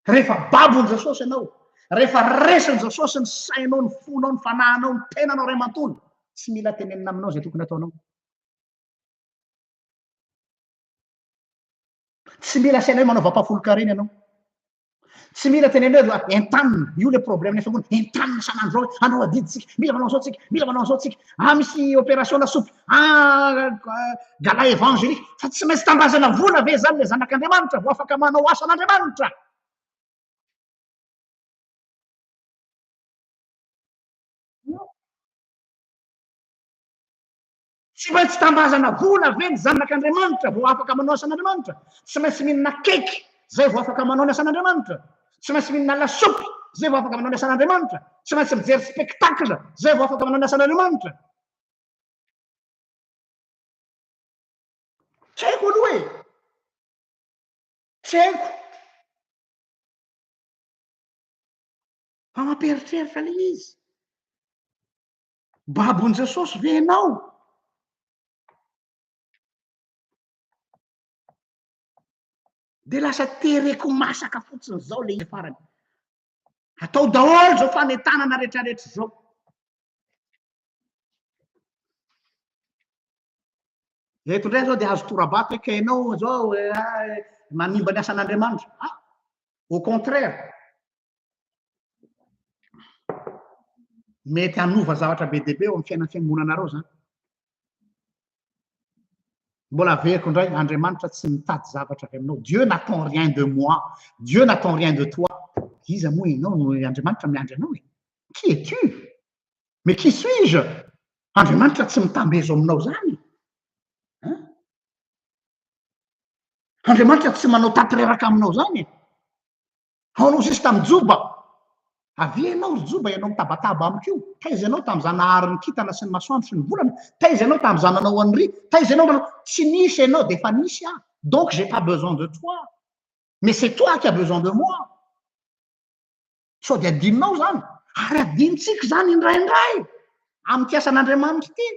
Rehefa babon'i Jesosy ianao, rehefa resin'i Jesosy ny sainao, ny fonao, ny fanahinao, ny tenanao ray amantolo, tsy mila tenenina aminao zay tokony ataonao. Tsy mila sainao manao vampafolo-karena ianao. Tsy mila tenenao entanina, io le problème nefa ngony, entanina sanandro zao, anao adiditsika, mila manao zao tsika, mila manao zao tsika. Misy opération lasopy, gala évangélique, fa tsy maintsy tambazana vola ve zany le zanak'Andriamanitra vao afaka manao asan'Andriamanitra. Tsy maintsy tambazana vola ve ny zanak'Andriamanitra vao afaka manao asan'Andriamanitra. Tsy maintsy mihinana keky zay vao afaka manao ny asan'Andriamanitra. Tsy maintsy mihinana lasopy zay vao afaka manao ny asan'Andriamanitra. Tsy maintsy mijery spectacle zay vao afaka manao ny asan'Andriamanitra. Tsy haiko aloha e. Tsy haiko. Fa mampieritreritra le izy. Babon'i Jesosy ve ianao? Dia lasa tereko masaka fotsiny zao le farany. Atao daholo zao fanentanana rehetrarehetra zao. eto indray zao dia azo torabato hoe ka ianao zao manimba ny asan'Andriamanitra. Au contraire, mety hanova zavatra be deaibe eo amin'ny fiainan'ny fiangonanareo zany. Mbola averiko indray, Andriamanitra tsy mitady zavatra avy aminao. Dieu n'attend rien de moi, Dieu n'attend rien de toi. Iza moa ianao no Andriamanitra miandry anao e? Qui es-tu? Mais qui suis-je? Andriamanitra tsy mitambezo aminao zany. Andriamanitra tsy manao tatreraka aminao zany. Anao sisy tamin'ny Joba. Avy ianao Joba, ianao mitabataba amiko. Taiza ianao tamin'ny zanahary ny kintana sy ny masoandro sy ny volana. Taiza ianao tamin'ny zananao Henri. Taiza ianao manao tsy nisy ianao dia efa nisy aho. Donc j'ai pas besoin de toi. Mais c'est toi qui as besoin de moi. Sao dia adinonao zany. Ary adinontsika zany indraindray amin'ny kiasan'Andriamanitra ity.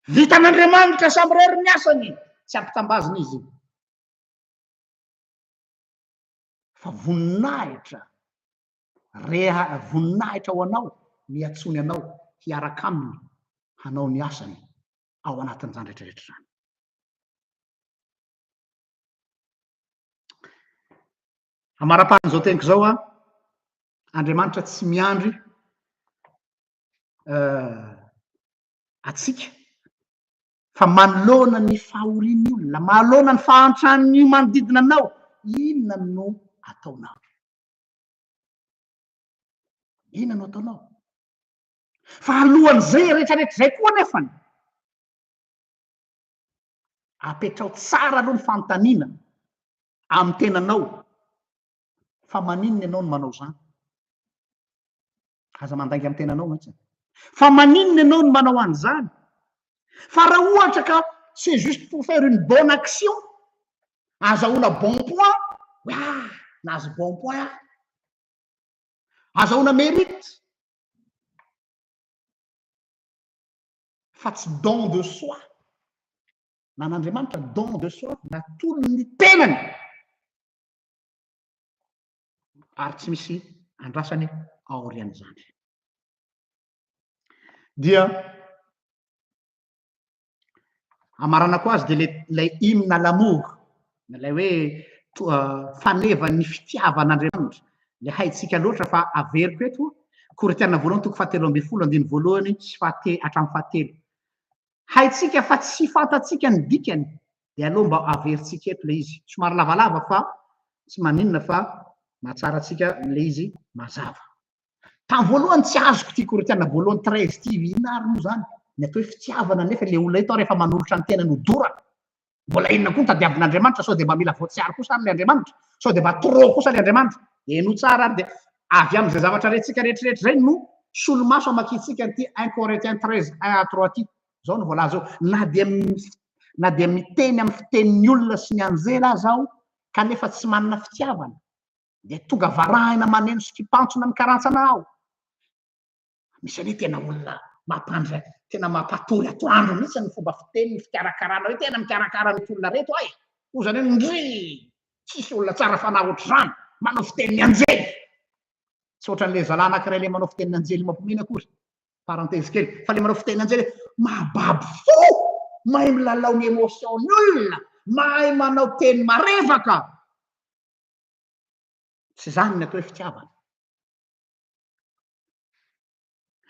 Vitan'Andriamanitra samy rery ny asany. Tsy ampitambazina izy. Fa voninahitra voninahitra ho anao, miatsony anao hiaraka aminy hanao ny asany ao anatin'izany rehetrarehetra zany. Amara-pan'izao teniko zao Andriamanitra tsy miandry atsika fa manoloana ny fahorian'ny olona, manoloana ny fahantrany manodidina anao. Inona no ataonao? Inona no ataonao? Fa alohan'izay rehetrarehetra zay koa nefany, apetrao tsara aloha ny fanontaniana amin'ny tenanao fa maninona ianao no manao zany? Aza mandainga amin'ny tenanao mihitsy. Fa maninona ianao no manao an'izany? Fa raha ohatra ka c'est juste pour faire une bonne action, azahoana bon point, nahazo bon point, azahoana mérite, fa tsy don de soi. Nan'Andriamanitra don de soi, natolo ny tenany ary tsy misy andrasany aorian'izany. Dia amarana ko azy dia ilay hymne à l'amour, ilay hoe fanevan'ny fitiavan'Andriamanitra, le haitsika loatra fa averiko eto Korinthiana voalohany toko 7:10 sy hatramin'ny 7. Haitsika fa tsy fantatsika ny dikany dia aloha mba averintsika eto le izy. Somary lavalava fa tsy maninona fa mahatsaratsika le izy mazava. Tamin'ny voalohany tsy azoko ty Korinthiana voalohany 13 ty inona ary moa zany ny atao hoe fitiavana, nefa le olona ito rehefa manolotra ny tenany hodorana. Mbola inona koa ny tadiavin'Andriamanitra, sao dia mba mila voatsiary kosa ary le Andriamanitra, sao dia mba trop kosa le Andriamanitra. Eno tsara ary dia avy amin'izay zavatra rehetrika rehetrarehetra zay no solomaso amakitsika an'ity 1 Corinthiens 13:1-3 ty. Zao no voalaza zao, na dia miteny amin'ny fitenin'ny olona sy ny anjela zao kanefa tsy manana fitiavana dia tonga varahina maneno sy kipantsona mikarantsana aho. Misy anie tena olona mampandra, tena mampatory atoandro mihitsy ny fomba fiteny ny fikarakarana hoe tena mikarakara ny olona reto ay. Hoy zany hoe ndry tsisy olona tsara fanahy ohatr'izany manao fitenin'ny anjely. Tsy ohatran'le zalahy anankiray le manao fitenin'ny anjely mampomena akory. Parenthèse kely, fa le manao fitenin'ny anjely mahababo fo, mahay milalao ny émotion-ny olona, mahay manao teny marevaka. Tsy zany ny atao hoe fitiavana.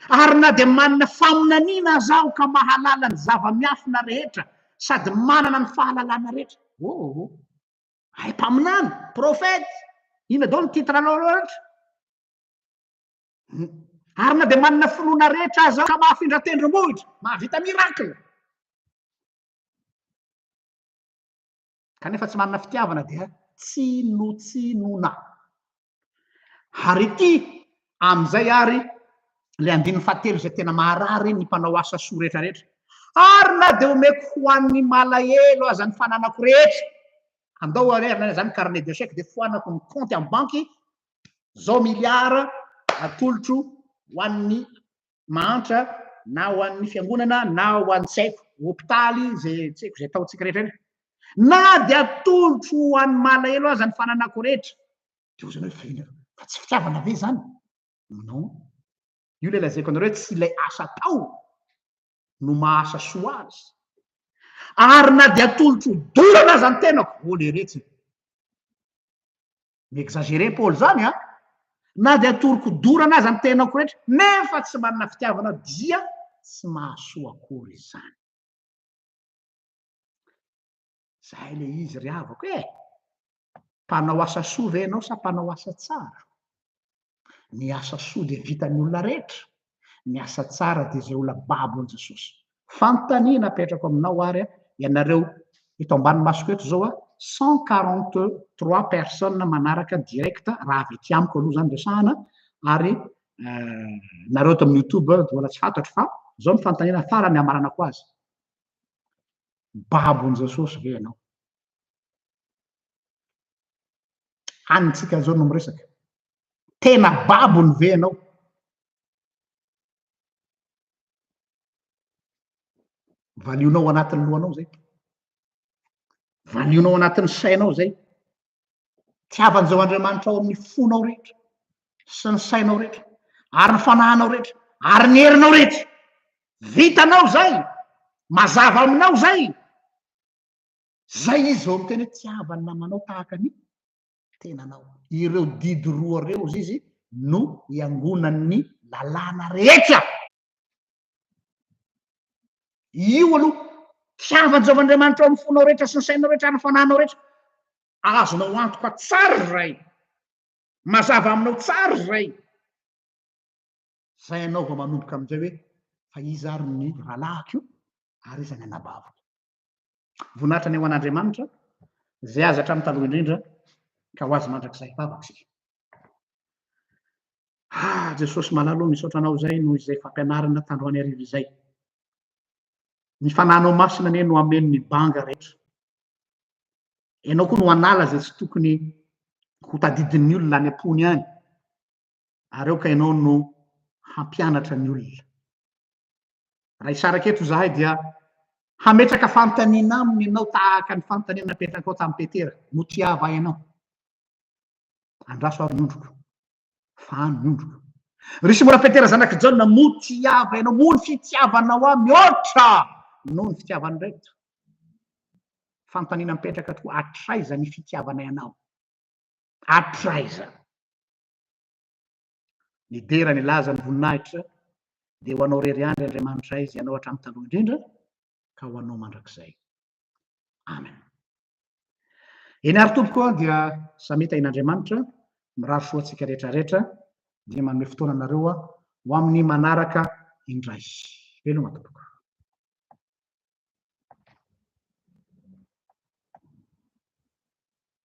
Ary na dia manana faminaniana zaho ka mahalala ny zava-miafina rehetra sady manana ny fahalalana rehetra. Hay mpaminany, prophète, ina dao ny titre rehetra. Ary na dia manana finoana rehetra zaho ka mahafindra tendrombohitra, mahavita miracle. Kanefa tsy manana fitiavana dia tsinotsinona. Ary ity amin'izay ary le 7 zay tena maharary ny mpanao asa soa rehetrarehetra. Ary na dia omeko ho an'ny malahelo aza ny fananako rehetra, andao arerina zany carnet de chèque dia foanako ny compte amin'ny banky, 1 milliard atolotro ho an'ny mahantra na ho an'ny fiangonana na ho an'ny tsaiko hôpitaly zay tsy haiko zay ataontsika rehetrarehetra. Na dia atolotro ho an'ny malahelo aza ny fananako rehetra. Dia zany hoe fa tsy fitiavana ve zany? Non. Io le lazaiko anareo hoe tsy ilay asa tao no mahasa soa azy, ary na dia atolotro dorana azy ny tenako oly eretsy miexagere paoly zany a na dia atoroko dorana azy ny tenako rehetra nefa tsy manana fitiavana dia tsy mahasoa akory zany zay le izy ry avako mpanao asa soa ve ianao sa mpanao asa tsara ny asa soa de vitany olona rehetra ny asa tsara de zay olona babo an Jesosy fantania napetrako aminao ary ianareo ito ambany masoko eto zao 143 personnes manaraka directa raha avy ety amiko aloha zany resahana ary nareo eto amin'ny YouTube mbola tsy fantatro fa zao ny fantaniana farany amaranako azy babon Jesosy ve ianao anytsika zao no miresaka tena babony ve ianao valionao anatin'ny lohanao zay valionao anatin'ny sainao zay tiavan'izao Andriamanitra ao amin'ny fonao rehetra sy ny sainao rehetra ary ny fanahinao rehetra ary ny herinao rehetra vitanao zay mazava aminao zay izy zao miteny hoe tiavany namanao tahaka ny tenanao ireo didy roa reo izy no iangonan'ny lalàna rehetra io aloha tiavan'izao Andriamanitra ao amin'ny fonao rehetra sy ny sainao rehetra ary ny fanahinao rehetra azonao antoka tsara zay mazava aminao tsara zay ianao vao manomboka amin'izay hoe fa izy ary ny ralahako io ary izy ny anabaviko voninahitra ny ao an'Andriamanitra zay azy hatramin'ny taloha indrindra ka ho azy mandrakizay vavaka sika Jesosy malalo misaotra anao zay noho izay fampianarana tandroany arivo izay ny fanahinao masina anie no ameno ny banga rehetra ianao koa no anala zay tsy tokony ho tadidin'ny olona any am-pony any ary eo ka ianao no hampianatra ny olona raha isaraka eto zahay dia hametraka fantaniana aminy ianao tahaka ny fantaniana napetrakao tamin'ny Petera no tiava ianao andraso ary ny ondroko fa ny ondroko ry Simona Petera zanaky Jaona mo tiava ianao mo ny fitiavanao a mihoatra noho ny fitiavany reto fantaniana mipetraka tokoa atraiza ny fitiavana ianao atraiza ny dera ny laza ny voninahitra de ho anao rery andry Andriamanitra izy ianao hatramin'ny taloha indrindra ka ho anao mandrakizay amen eny ary tompoko dia sameta in'Andriamanitra mirary soa antsika rehetrarehetra dia manome fotoana anareo ho amin'ny manaraka indray veloma tompoko